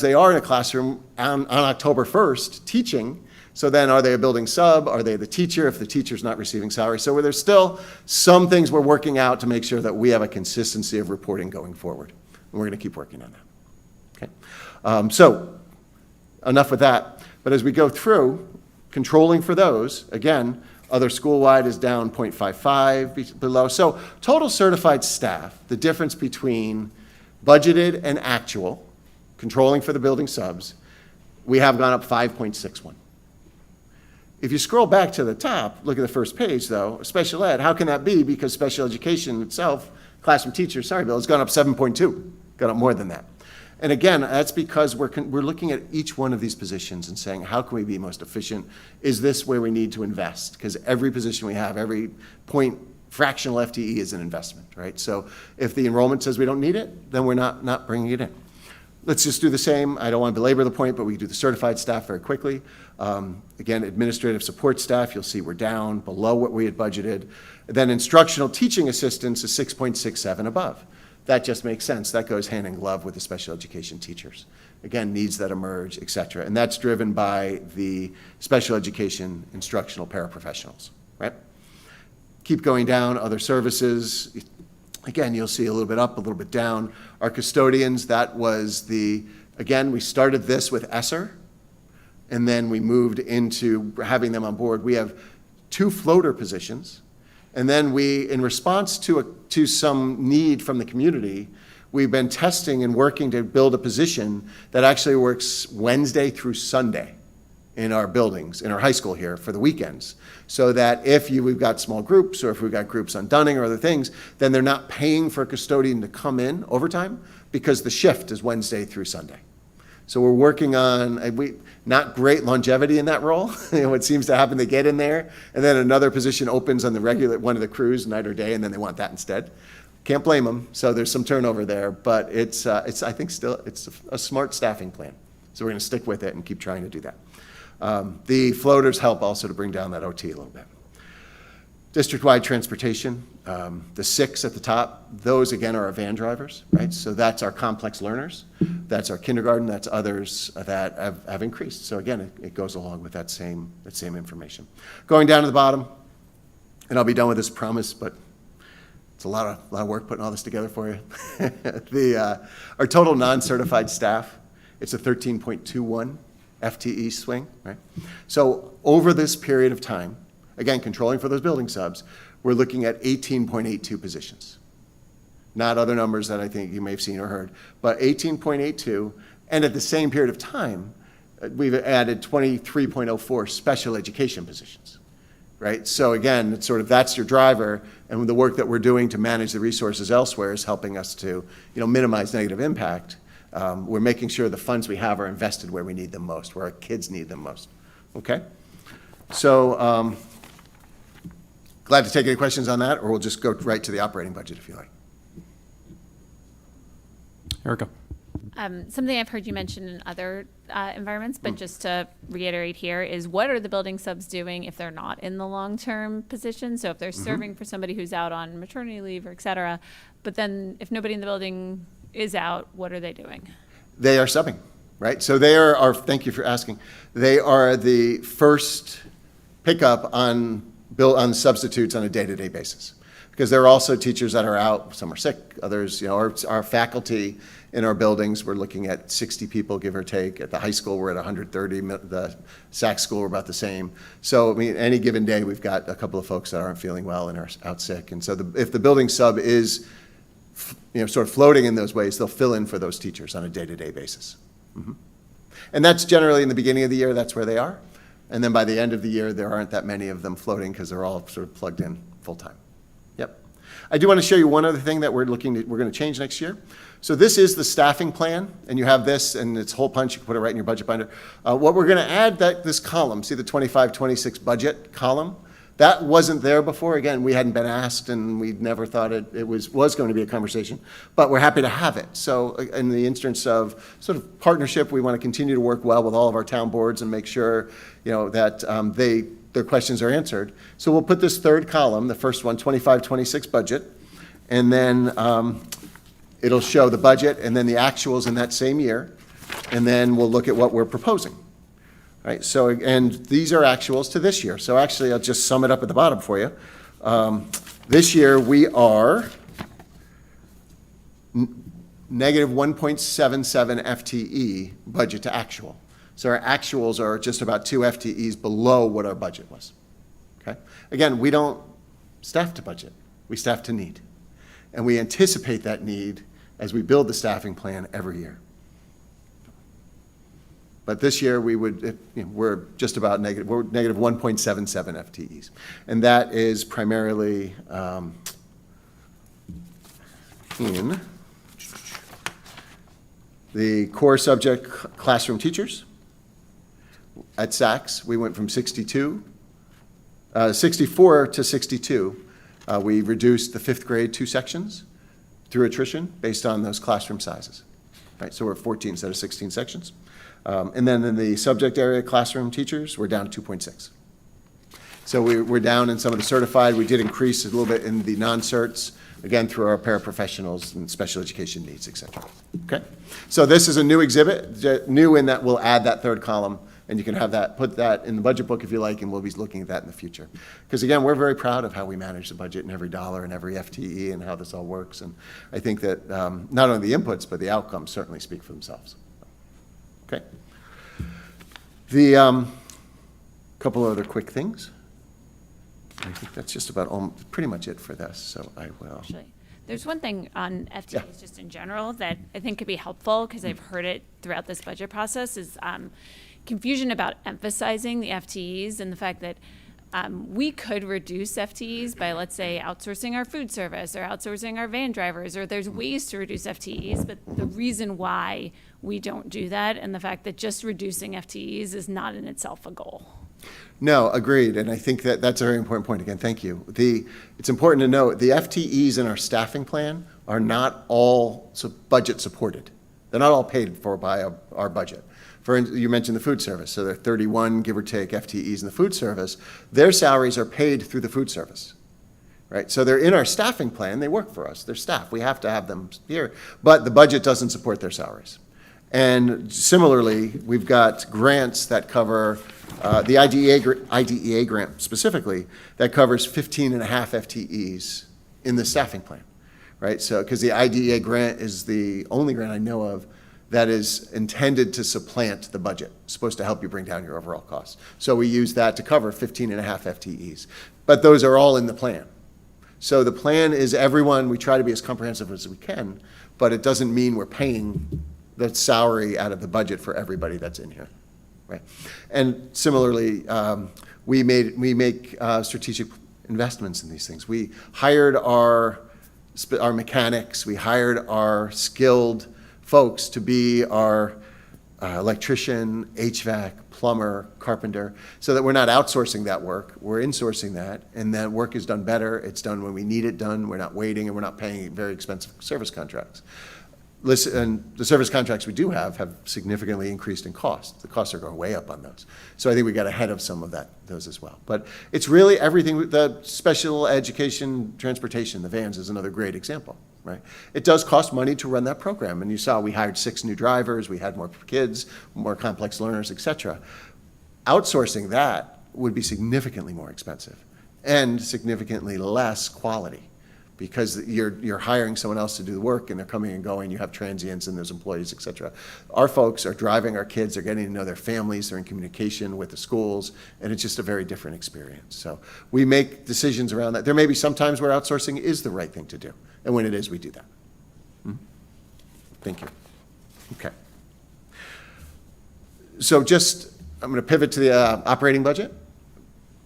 they are in a classroom on October 1st teaching. So then are they a building sub? Are they the teacher if the teacher's not receiving salary? So there's still some things we're working out to make sure that we have a consistency of reporting going forward. And we're going to keep working on that. Okay. So enough with that. But as we go through, controlling for those, again, other school-wide is down 0.55 below. So total certified staff, the difference between budgeted and actual, controlling for the building subs, we have gone up 5.61. If you scroll back to the top, look at the first page though, special ed, how can that be? Because special education itself, classroom teachers, Bill, has gone up 7.2, gone up more than that. And again, that's because we're looking at each one of these positions and saying, how can we be most efficient? Is this where we need to invest? Because every position we have, every fractional FTE is an investment, right? So if the enrollment says we don't need it, then we're not bringing it in. Let's just do the same. I don't want to belabor the point, but we do the certified staff very quickly. Again, administrative support staff, you'll see we're down below what we had budgeted. Then instructional teaching assistants is 6.67 above. That just makes sense. That goes hand in glove with the special education teachers. Again, needs that emerge, et cetera. And that's driven by the special education instructional paraprofessionals, right? Keep going down, other services. Again, you'll see a little bit up, a little bit down. Our custodians, that was again, we started this with ESSER, and then we moved into having them on board. We have 2 floater positions, and then in response to some need from the community, we've been testing and working to build a position that actually works Wednesday through Sunday in our buildings, in our high school here for the weekends. So that if we've got small groups, or if we've got groups on Dunning or other things, then they're not paying for a custodian to come in overtime, because the shift is Wednesday through Sunday. So we're working on, not great longevity in that role. What seems to happen, they get in there, and then another position opens on the regular, one of the crews, night or day, and then they want that instead. Can't blame them, so there's some turnover there, but it's I think still, it's a smart staffing plan. So we're gonna stick with it and keep trying to do that. The floaters help also to bring down that OT a little bit. District-wide transportation, the 6 at the top, those again are our van drivers, right? So that's our complex learners, that's our kindergarten, that's others that have increased. So again, it goes along with that same information. Going down to the bottom, and I'll be done with this, promise, but it's a lot of work putting all this together for you. Our total non-certified staff, it's a 13.21 FTE swing, right? So over this period of time, again, controlling for those building subs, we're looking at 18.82 positions. Not other numbers that I think you may have seen or heard, but 18.82, and at the same period of time, we've added 23.04 special education positions, right? So again, it's sort of, that's your driver, and the work that we're doing to manage the resources elsewhere is helping us to, minimize negative impact. We're making sure the funds we have are invested where we need them most, where our kids need them most, okay? So, glad to take any questions on that, or we'll just go right to the operating budget if you like. Erica. Something I've heard you mention in other environments, but just to reiterate here, is what are the building subs doing if they're not in the long-term position? So if they're serving for somebody who's out on maternity leave or et cetera, but then if nobody in the building is out, what are they doing? They are subbing, right? So they are thank you for asking. They are the first pickup on substitutes on a day-to-day basis, because there are also teachers that are out, some are sick, others, our faculty in our buildings, we're looking at 60 people, give or take. At the high school, we're at 130. The SAC school, we're about the same. So, any given day, we've got a couple of folks that aren't feeling well and are out sick. And so if the building sub is sort of floating in those ways, they'll fill in for those teachers on a day-to-day basis. Mm-hmm. And that's generally in the beginning of the year, that's where they are. And then by the end of the year, there aren't that many of them floating because they're all sort of plugged in full-time. Yep. I do want to show you one other thing that we're going to change next year. So this is the staffing plan, and you have this, and it's hole punch. You can put it right in your budget binder. What we're going to add, this column, see the 25-26 budget column? That wasn't there before. Again, we hadn't been asked, and we never thought it was going to be a conversation, but we're happy to have it. So in the instance of sort of partnership, we want to continue to work well with all of our town boards and make sure, that their questions are answered. So we'll put this third column, the first one, 25-26 budget, and then it'll show the budget and then the actuals in that same year, and then we'll look at what we're proposing. Right, so, and these are actuals to this year. So actually, I'll just sum it up at the bottom for you. This year, we are negative 1.77 FTE budget to actual. So our actuals are just about 2 FTEs below what our budget was. Okay. Again, we don't staff to budget. We staff to need. And we anticipate that need as we build the staffing plan every year. But this year, we're just about negative 1.77 FTEs. And that is primarily in the core subject classroom teachers. At SACS, we went from 64 to 62. We reduced the 5th grade 2 sections through attrition based on those classroom sizes. Right, so we're at 14 instead of 16 sections. And then in the subject area classroom teachers, we're down to 2.6. So we're down in some of the certified. We did increase a little bit in the non-certs, again, through our paraprofessionals and special education needs, et cetera. Okay? So this is a new exhibit, new in that we'll add that third column And you can have that, put that in the budget book if you like, and we'll be looking at that in the future. Because again, we're very proud of how we manage the budget and every dollar and every FTE and how this all works. And I think that not only the inputs, but the outcomes certainly speak for themselves. Okay. The couple other quick things. I think that's just about pretty much it for this, so I will. Actually, there's one thing on FTEs Yeah. just in general that I think could be helpful, because I've heard it throughout this budget process, is confusion about emphasizing the FTEs and the fact that we could reduce FTEs by, let's say, outsourcing our food service or outsourcing our van drivers, or there's ways to reduce FTEs, but the reason why we don't do that and the fact that just reducing FTEs is not in itself a goal. No, agreed, and I think that that's a very important point. Again, thank you. It's important to note, the FTEs in our staffing plan are not all budget supported. They're not all paid for by our budget. You mentioned the food service, so there are 31, give or take, FTEs in the food service. Their salaries are paid through the food service, right? So they're in our staffing plan, they work for us, they're staff, we have to have them here, but the budget doesn't support their salaries. And similarly, we've got grants that cover, the IDEA grant specifically, that covers 15 and a half FTEs in the staffing plan, right? So, because the IDEA grant is the only grant I know of that is intended to supplant the budget. It's supposed to help you bring down your overall costs. So we use that to cover 15 and a half FTEs. But those are all in the plan. So the plan is everyone, we try to be as comprehensive as we can, but it doesn't mean we're paying the salary out of the budget for everybody that's in here, right? And similarly, we make strategic investments in these things. We hired our mechanics, we hired our skilled folks to be our electrician, HVAC, plumber, carpenter, so that we're not outsourcing that work, we're insourcing that, and that work is done better, it's done when we need it done, we're not waiting, and we're not paying very expensive service contracts. Listen, and the service contracts we do have significantly increased in cost. The costs are going way up on those. So I think we got ahead of some of those as well. But it's really everything, the special education, transportation, the vans is another great example, right? It does cost money to run that program. And you saw we hired 6 new drivers, we had more kids, more complex learners, et cetera. Outsourcing that would be significantly more expensive and significantly less quality, because you're hiring someone else to do the work and they're coming and going, you have transients and there's employees, et cetera. Our folks are driving our kids, they're getting to know their families, they're in communication with the schools, and it's just a very different experience. So we make decisions around that. There may be some times where outsourcing is the right thing to do, and when it is, we do that. Thank you. Okay. So I'm gonna pivot to the operating budget.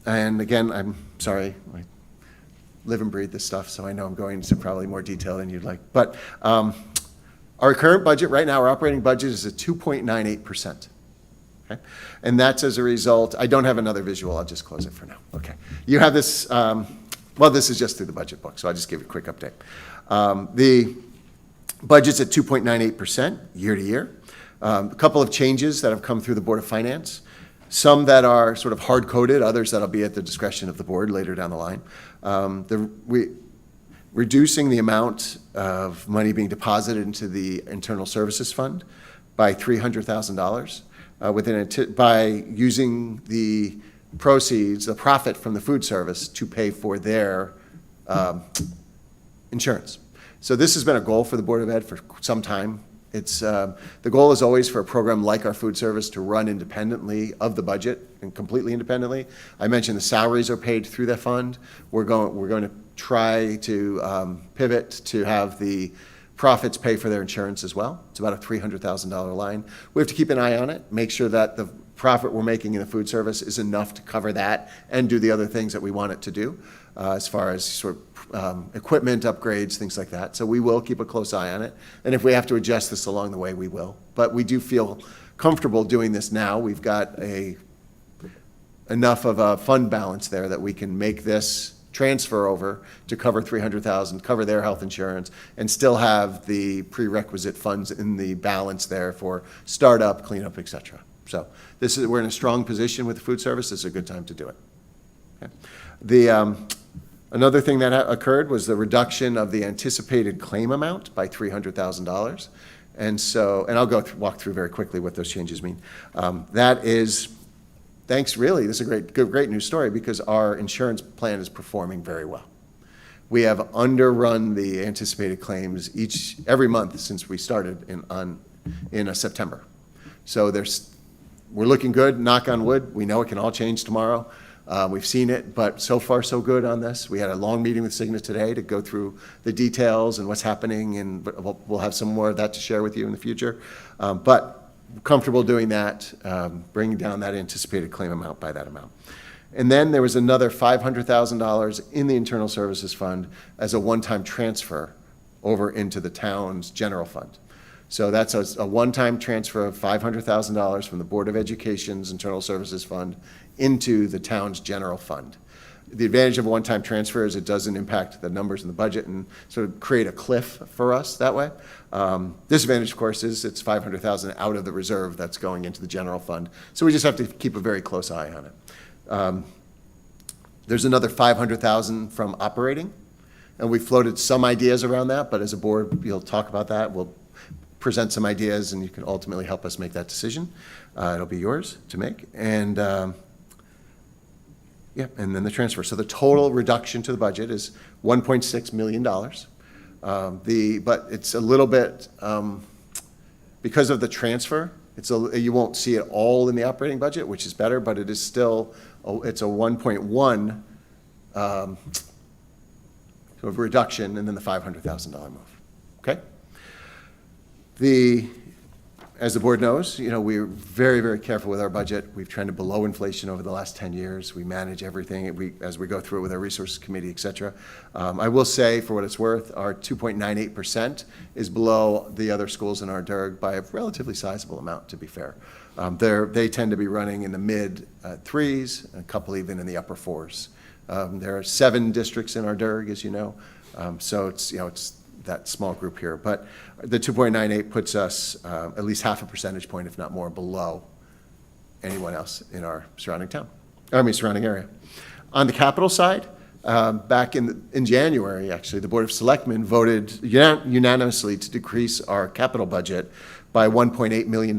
And again, I'm sorry, I live and breathe this stuff, so I know I'm going into probably more detail than you'd like. But our current budget right now, our operating budget is at 2.98%. Okay? And that's as a result, I don't have another visual, I'll just close it for now. Okay. You have this, well, this is just through the budget book, so I'll just give you a quick update. The budget's at 2.98% year to year. A couple of changes that have come through the Board of Finance. Some that are sort of hard-coded, others that'll be at the discretion of the board later down the line. Reducing the amount of money being deposited into the Internal Services Fund by $300,000 by using the proceeds, the profit from the food service to pay for their insurance. So this has been a goal for the Board of Ed for some time. It's, the goal is always for a program like our food service to run independently of the budget and completely independently. I mentioned the salaries are paid through that fund. We're going to try to pivot to have the profits pay for their insurance as well. It's about a $300,000 line. We have to keep an eye on it, make sure that the profit we're making in the food service is enough to cover that and do the other things that we want it to do, as far as sort of equipment upgrades, things like that. So we will keep a close eye on it. And if we have to adjust this along the way, we will. But we do feel comfortable doing this now. We've got enough of a fund balance there that we can make this transfer over to cover $300,000, cover their health insurance, and still have the prerequisite funds in the balance there for startup, cleanup, et cetera. So we're in a strong position with the food service. This is a good time to do it. Okay. Another thing that occurred was the reduction of the anticipated claim amount by $300,000. And so, and I'll walk through very quickly what those changes mean. That is, thanks really, this is a great news story because our insurance plan is performing very well. We have underrun the anticipated claims every month since we started in September. So we're looking good, knock on wood. We know it can all change tomorrow. We've seen it, but so far so good on this. We had a long meeting with Cigna today to go through the details and what's happening, and we'll have some more of that to share with you in the future. But comfortable doing that, bringing down that anticipated claim amount by that amount. And then there was another $500,000 in the Internal Services Fund as a one-time transfer over into the town's general fund. So that's a one-time transfer of $500,000 from the Board of Education's Internal Services Fund into the town's general fund. The advantage of a one-time transfer is it doesn't impact the numbers in the budget and sort of create a cliff for us that way. Disadvantage, of course, is it's $500,000 out of the reserve that's going into the general fund. So we just have to keep a very close eye on it. There's another $500,000 from operating, and we floated some ideas around that, but as a board, you'll talk about that. We'll present some ideas, and you can ultimately help us make that decision. It'll be yours to make. And yeah, and then the transfer. So the total reduction to the budget is $1.6 million. But it's a little bit, because of the transfer, you won't see it all in the operating budget, which is better, but it is still, it's a 1.1 sort of reduction, and then the $500,000 move, okay? As the board knows, we're very, very careful with our budget. We've trended below inflation over the last 10 years. We manage everything as we go through it with our resources committee, et cetera. I will say, for what it's worth, our 2.98% is below the other schools in our DIRG by a relatively sizable amount, to be fair. They tend to be running in the mid threes, a couple even in the upper fours. There are 7 districts in our DIRG, as you know, so it's that small group here. But the 2.98 puts us at least half a percentage point, if not more, below anyone else in our surrounding area. On the capital side, back in January, actually, the Board of Selectmen voted unanimously to decrease our capital budget by $1.8 million,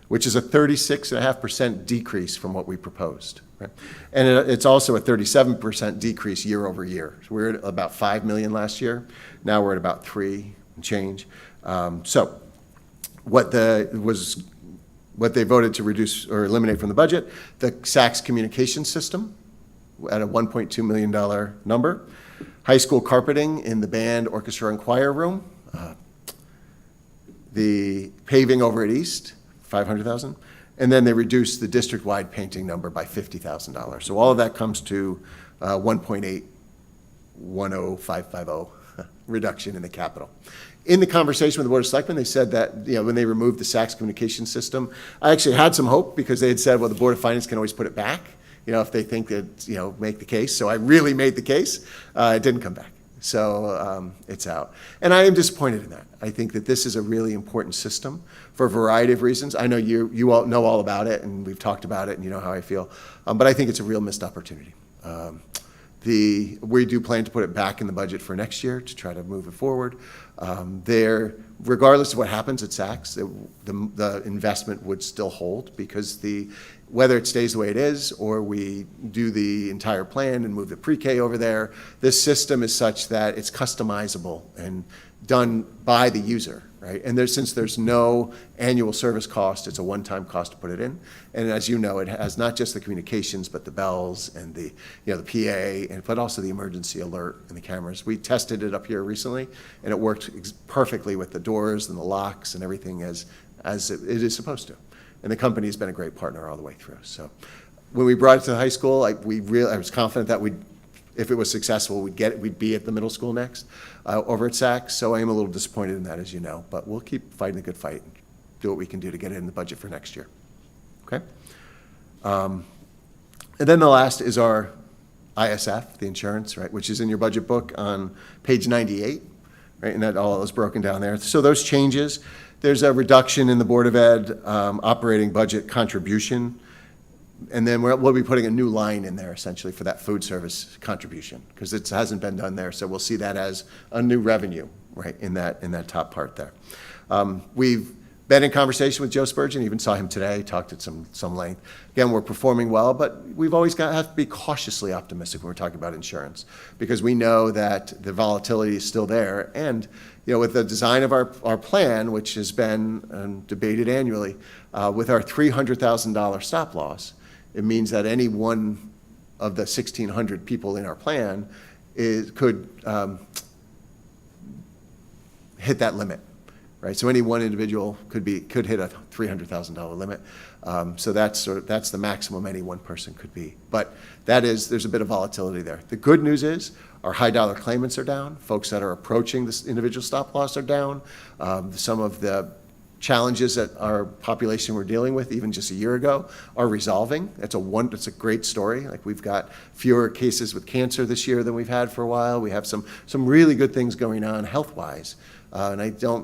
which is a 36.5% decrease from what we proposed. Right? And it's also a 37% decrease year over year. So we're at about $5 million last year. Now we're at about 3 and change. So what they voted to reduce or eliminate from the budget, the SACS communication system at a $1.2 million number, high school carpeting in the band, orchestra, and choir room, the paving over at East, $500,000, and then they reduced the district-wide painting number by $50,000. So all of that comes to 1.810550 reduction in the capital. In the conversation with the Board of Selectmen, they said that when they removed the SACS communication system, I actually had some hope because they had said, well, the Board of Finance can always put it back, if they think that, make the case. So I really made the case. It didn't come back. So it's out. And I am disappointed in that. I think that this is a really important system for a variety of reasons. I know you all know all about it, and we've talked about it, and you know how I feel. But I think it's a real missed opportunity. We do plan to put it back in the budget for next year to try to move it forward. Regardless of what happens at SACS, the investment would still hold because whether it stays the way it is or we do the entire plan and move the pre-K over there, this system is such that it's customizable and done by the user, right? And since there's no annual service cost, it's a one-time cost to put it in. And as you know, it has not just the communications, but the bells and the PA, but also the emergency alert and the cameras. We tested it up here recently, and it worked perfectly with the doors and the locks and everything as it is supposed to. And the company's been a great partner all the way through. So when we brought it to the high school, I was confident that if it was successful, we'd be at the middle school next over at SACS. So I am a little disappointed in that, as you know, but we'll keep fighting the good fight and do what we can do to get it in the budget for next year. Okay? And then the last is our ISF, the insurance, right, which is in your budget book on page 98, right, and that all is broken down there. So those changes, there's a reduction in the Board of Ed operating budget contribution And then we'll be putting a new line in there essentially for that food service contribution, because it hasn't been done there. So we'll see that as a new revenue, right, in that top part there. We've been in conversation with Joe Spurgeon, even saw him today, talked at some length. Again, we're performing well, but we've always have to be cautiously optimistic when we're talking about insurance, because we know that the volatility is still there. And with the design of our plan, which has been debated annually, with our $300,000 stop loss, it means that any one of the 1,600 people in our plan could hit that limit, right? So any one individual could hit a $300,000 limit. So that's the maximum any one person could be. But there's a bit of volatility there. The good news is our high dollar claimants are down. Folks that are approaching this individual stop loss are down. Some of the challenges that our population were dealing with even just a year ago are resolving. It's a great story. Like, we've got fewer cases with cancer this year than we've had for a while. We have some really good things going on health-wise. And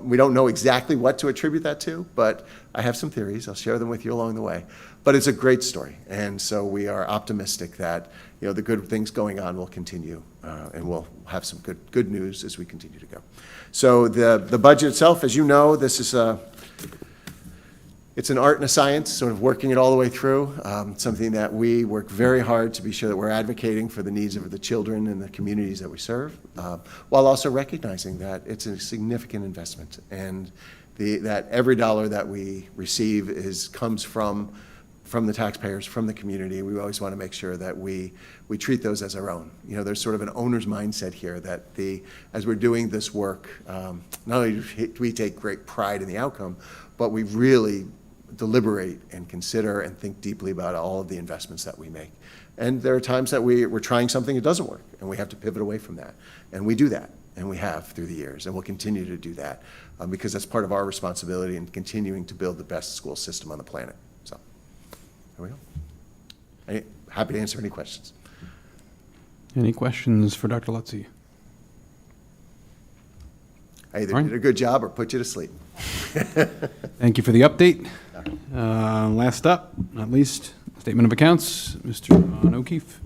we don't know exactly what to attribute that to, but I have some theories. I'll share them with you along the way. But it's a great story. And so we are optimistic that the good things going on will continue, and we'll have some good news as we continue to go. So the budget itself, as you know, this is it's an art and a science, sort of working it all the way through. Something that we work very hard to be sure that we're advocating for the needs of the children and the communities that we serve, while also recognizing that it's a significant investment, and that every dollar that we receive comes from the taxpayers, from the community. We always want to make sure that we treat those as our own. There's sort of an owner's mindset here that as we're doing this work, not only do we take great pride in the outcome, but we really deliberate and consider and think deeply about all of the investments that we make. And there are times that we're trying something that doesn't work, and we have to pivot away from that. And we do that, and we have through the years, and we'll continue to do that, because that's part of our responsibility in continuing to build the best school system on the planet. So, there we go. Happy to answer any questions. Any questions for Dr. Lutzy? I either did a good job or put you to sleep. Thank you for the update. Last up, not least, statement of accounts, Mr. Ron O'Keefe.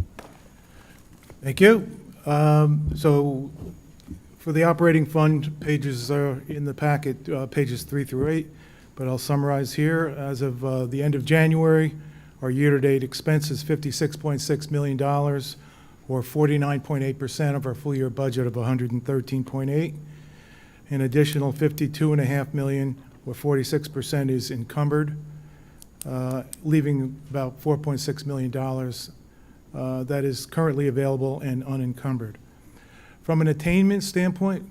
Thank you. So for the operating fund, pages are in the packet, pages 3 through 8, but I'll summarize here. As of the end of January, our year-to-date expense is $56.6 million, or 49.8% of our full-year budget of $113.8. An additional $52.5 million, or 46%, is encumbered, leaving about $4.6 million that is currently available and unencumbered. From an attainment standpoint,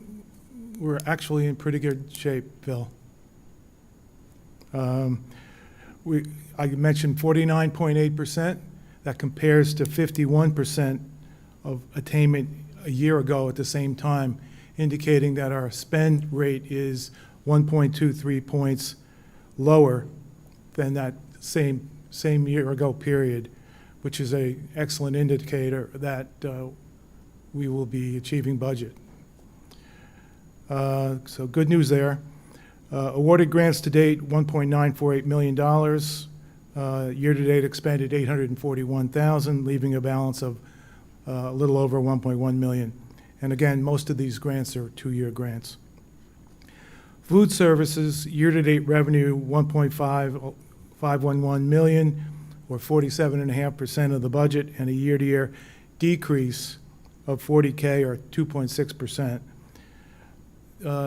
we're actually in pretty good shape, Phil. I mentioned 49.8%. That compares to 51% of attainment a year ago at the same time, indicating that our spend rate is 1.23 points lower than that same year ago period, which is an excellent indicator that we will be achieving budget. So good news there. Awarded grants to date, $1.948 million. Year-to-date expended $841,000, leaving a balance of a little over $1.1 million. And again, most of these grants are 2-year grants. Food services, year-to-date revenue, $1.511 million, or 47.5% of the budget, and a year-to-year decrease of $40K, or 2.6%.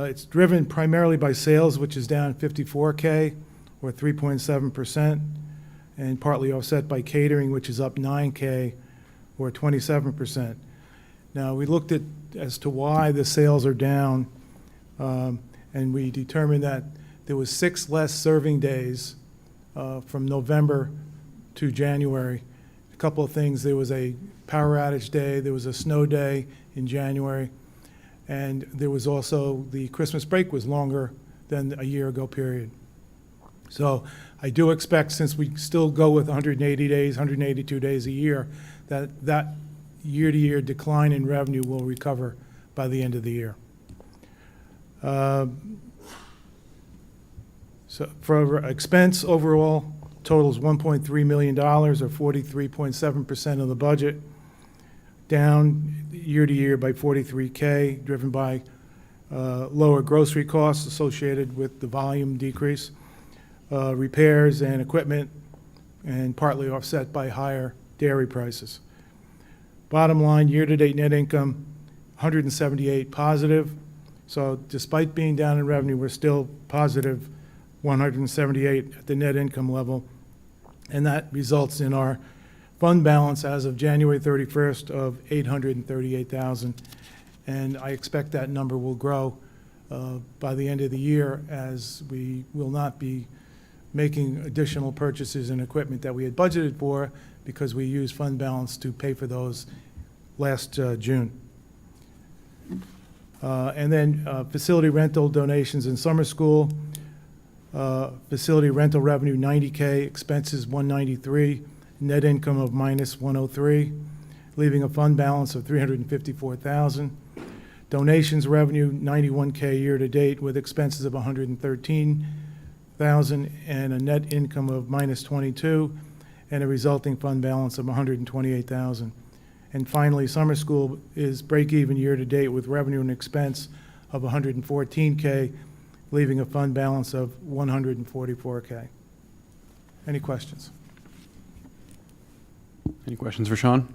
It's driven primarily by sales, which is down $54K, or 3.7%, and partly offset by catering, which is up $9K, or 27%. Now, we looked at as to why the sales are down, and we determined that there was 6 less serving days from November to January. A couple of things: there was a power outage day, there was a snow day in January, and there was also the Christmas break was longer than a year ago period. So I do expect, since we still go with 180 days, 182 days a year, that year-to-year decline in revenue will recover by the end of the year. So for expense overall, totals $1.3 million, or 43.7% of the budget, down year to year by $43K, driven by lower grocery costs associated with the volume decrease, repairs and equipment, and partly offset by higher dairy prices. Bottom line, year-to-date net income, 178 positive. So despite being down in revenue, we're still positive 178 at the net income level. And that results in our fund balance as of January 31st of $838,000. And I expect that number will grow by the end of the year, as we will not be making additional purchases in equipment that we had budgeted for, because we used fund balance to pay for those last June. And then facility rental donations in summer school. Facility rental revenue 90K, expenses 193, net income of minus 103, leaving a fund balance of 354,000. Donations revenue 91K year to date, with expenses of 113,000 and a net income of minus 22, and a resulting fund balance of 128,000. And finally, summer school is break even year to date, with revenue and expense of 114K, leaving a fund balance of 144K. Any questions? Any questions for Sean?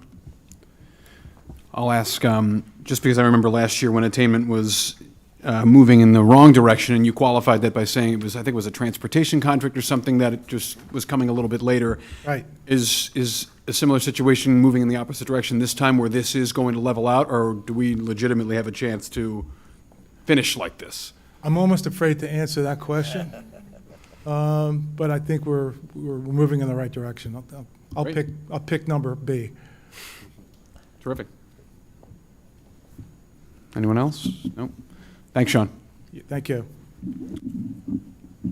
I'll ask, just because I remember last year when attainment was moving in the wrong direction, and you qualified that by saying it was, I think it was a transportation contract or something, that it just was coming a little bit later. Right. Is a similar situation moving in the opposite direction this time, where this is going to level out, or do we legitimately have a chance to finish like this? I'm almost afraid to answer that question, but I think we're moving in the right direction. I'll pick number B. Terrific. Anyone else? No. Thanks, Sean. Thank you.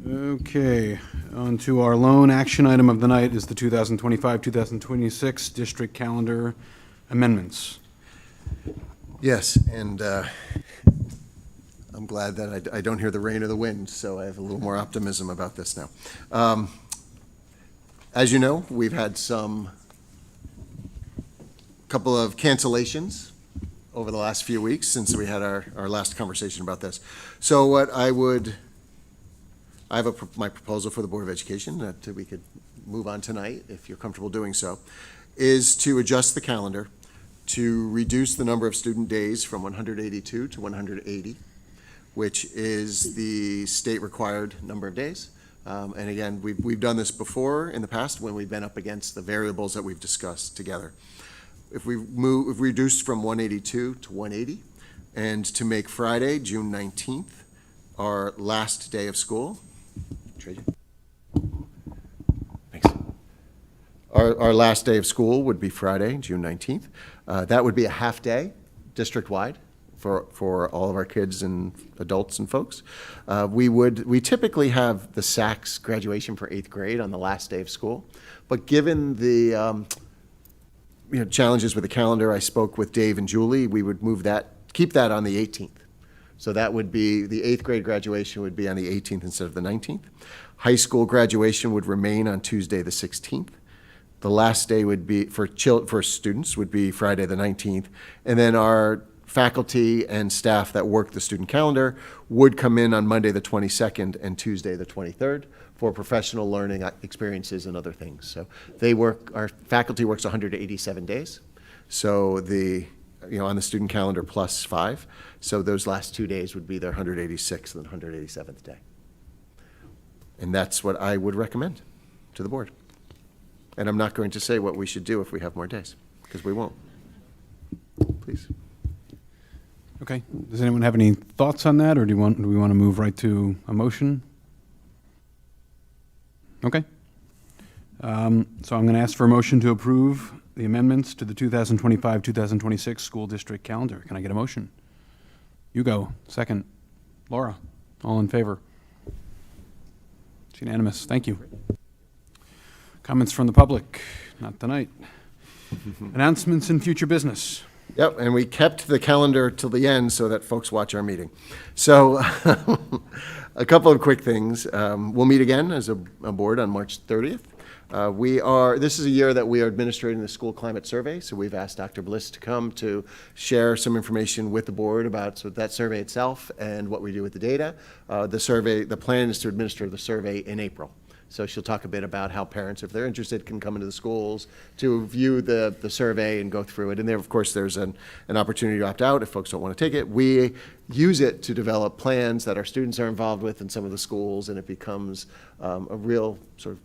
Okay, on to our lone action item of the night is the 2025-2026 district calendar amendments. Yes, and I'm glad that I don't hear the rain or the wind, so I have a little more optimism about this now. As you know, we've had couple of cancellations over the last few weeks since we had our last conversation about this. So what I have my proposal for the Board of Education that we could move on tonight, if you're comfortable doing so, is to adjust the calendar to reduce the number of student days from 182 to 180, which is the state-required number of days. And again, we've done this before in the past when we've been up against the variables that we've discussed together. If we reduced from 182 to 180, and to make Friday, June 19th, our last day of school. Trajan? Thanks. Our last day of school would be Friday, June 19th. That would be a half day, district-wide, for all of our kids and adults and folks. We typically have the SACS graduation for 8th grade on the last day of school, but given the challenges with the calendar, I spoke with Dave and Julie, we would keep that on the 18th. So that would be, the 8th grade graduation would be on the 18th instead of the 19th. High school graduation would remain on Tuesday the 16th. The last day would be, for students, would be Friday the 19th. And then our faculty and staff that work the student calendar would come in on Monday the 22nd and Tuesday the 23rd for professional learning experiences and other things. So our faculty works 187 days. So on the student calendar plus 5. So those last 2 days would be their 186th and 187th day. And that's what I would recommend to the board. And I'm not going to say what we should do if we have more days, because we won't. Please. Okay, does anyone have any thoughts on that, or do we want to move right to a motion? Okay. So I'm going to ask for a motion to approve the amendments to the 2025-2026 school district calendar. Can I get a motion? Hugo, second. Laura, all in favor? It's unanimous. Thank you. Comments from the public? Not tonight. Announcements and future business. Yep, and we kept the calendar till the end so that folks watch our meeting. So a couple of quick things. We'll meet again as a board on March 30th. This is a year that we are administrating the school climate survey, so we've asked Dr. Bliss to come to share some information with the board about that survey itself and what we do with the data. The plan is to administer the survey in April. So she'll talk a bit about how parents, if they're interested, can come into the schools to view the survey and go through it. And there, of course, there's an opportunity to opt out if folks don't want to take it. We use it to develop plans that our students are involved with in some of the schools, and it becomes a real sort of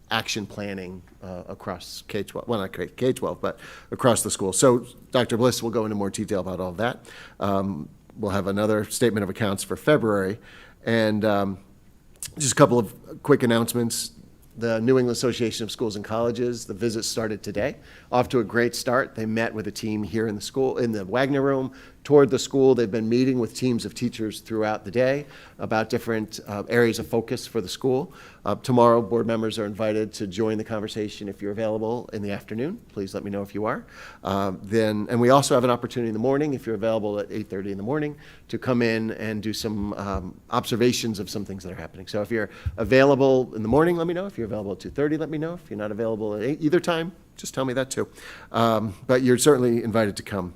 action planning across K-12, well, not K-12, but across the school. So Dr. Bliss will go into more detail about all of that. We'll have another statement of accounts for February. And just a couple of quick announcements. The New England Association of Schools and Colleges, the visit started today. Off to a great start. They met with a team here in the school, in the Wagner Room, toured the school. They've been meeting with teams of teachers throughout the day about different areas of focus for the school. Tomorrow, board members are invited to join the conversation if you're available in the afternoon. Please let me know if you are. And we also have an opportunity in the morning, if you're available at 8:30 in the morning, to come in and do some observations of some things that are happening. So if you're available in the morning, let me know. If you're available at 2:30, let me know. If you're not available at either time, just tell me that too. But you're certainly invited to come.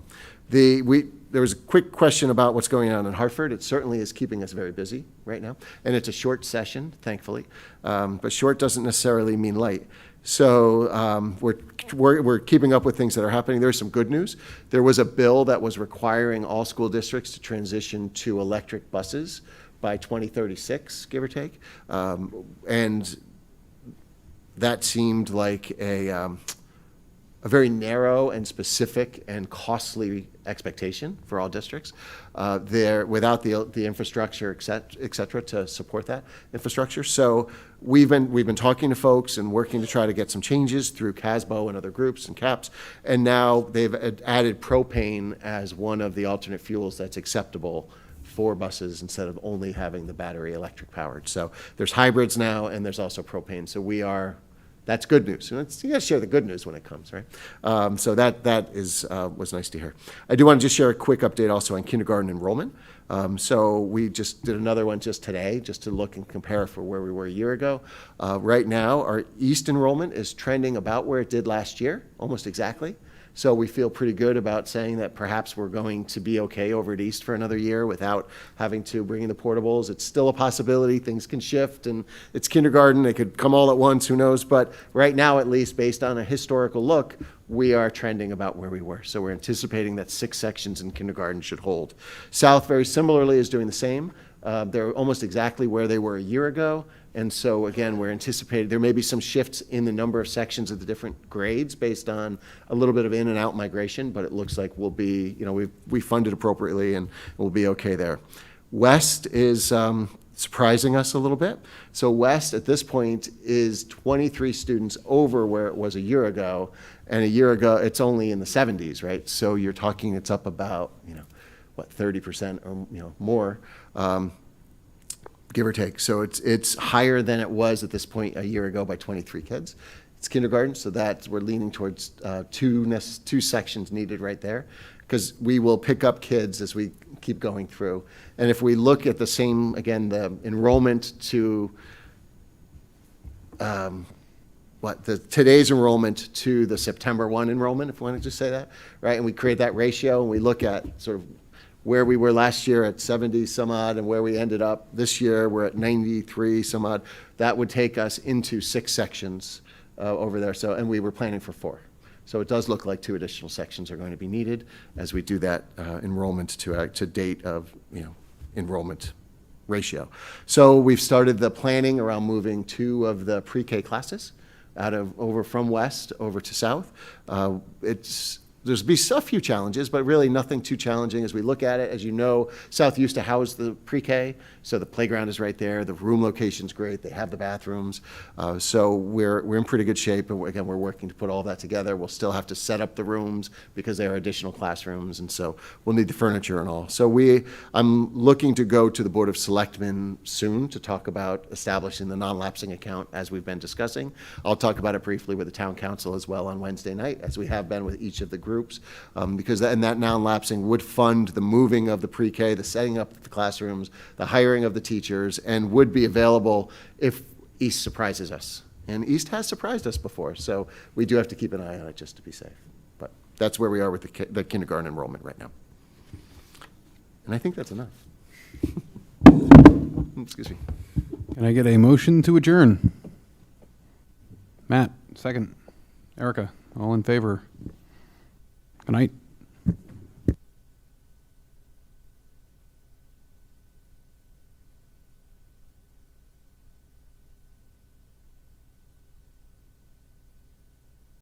There was a quick question about what's going on in Hartford. It certainly is keeping us very busy right now. And it's a short session, thankfully. But short doesn't necessarily mean light. So we're keeping up with things that are happening. There's some good news. There was a bill that was requiring all school districts to transition to electric buses by 2036, give or take. And that seemed like a very narrow and specific and costly expectation for all districts. Without the infrastructure, et cetera, to support that infrastructure. So we've been talking to folks and working to try to get some changes through CASBO and other groups and CAPS. And now they've added propane as one of the alternate fuels that's acceptable for buses instead of only having the battery electric powered. So there's hybrids now, and there's also propane. So that's good news. You got to share the good news when it comes, right? So that was nice to hear. I do want to just share a quick update also on kindergarten enrollment. So we just did another one just today, just to look and compare for where we were a year ago. Right now, our East enrollment is trending about where it did last year, almost exactly. So we feel pretty good about saying that perhaps we're going to be okay over at East for another year without having to bring in the portables. It's still a possibility. Things can shift, and it's kindergarten. They could come all at once, who knows? But right now, at least, based on a historical look, we are trending about where we were. So we're anticipating that 6 sections in kindergarten should hold. South, very similarly, is doing the same. They're almost exactly where they were a year ago. And so, again, we're anticipating there may be some shifts in the number of sections of the different grades based on a little bit of in and out migration, but it looks like we'll be, we funded appropriately and we'll be okay there. West is surprising us a little bit. So West at this point is 23 students over where it was a year ago. And a year ago, it's only in the 70s, right? So you're talking, it's up about, 30% or more. Give or take. So it's higher than it was at this point a year ago by 23 kids. It's kindergarten, so we're leaning towards two sections needed right there, because we will pick up kids as we keep going through. And if we look at the same, again, the enrollment to today's enrollment to the September 1 enrollment, if we want to just say that, right? And we create that ratio, and we look at sort of where we were last year at 70 some odd and where we ended up this year, we're at 93 some odd. That would take us into 6 sections over there. So, and we were planning for 4. So it does look like 2 additional sections are going to be needed as we do that enrollment to date of enrollment ratio. So we've started the planning around moving 2 of the pre-K classes over from West over to South. There's be a few challenges, but really nothing too challenging as we look at it. As you know, South used to house the pre-K, so the playground is right there. The room location's great. They have the bathrooms. So we're in pretty good shape. And again, we're working to put all that together. We'll still have to set up the rooms because there are additional classrooms, and so we'll need the furniture and all. So I'm looking to go to the Board of Selectmen soon to talk about establishing the non-lapsing account as we've been discussing. I'll talk about it briefly with the town council as well on Wednesday night, as we have been with each of the groups, because that non-lapsing would fund the moving of the pre-K, the setting up of the classrooms, the hiring of the teachers, and would be available if East surprises us And East has surprised us before, so we do have to keep an eye on it just to be safe. But that's where we are with the kindergarten enrollment right now. And I think that's enough. Excuse me. Can I get a motion to adjourn? Matt, second. Erica, all in favor? Good night.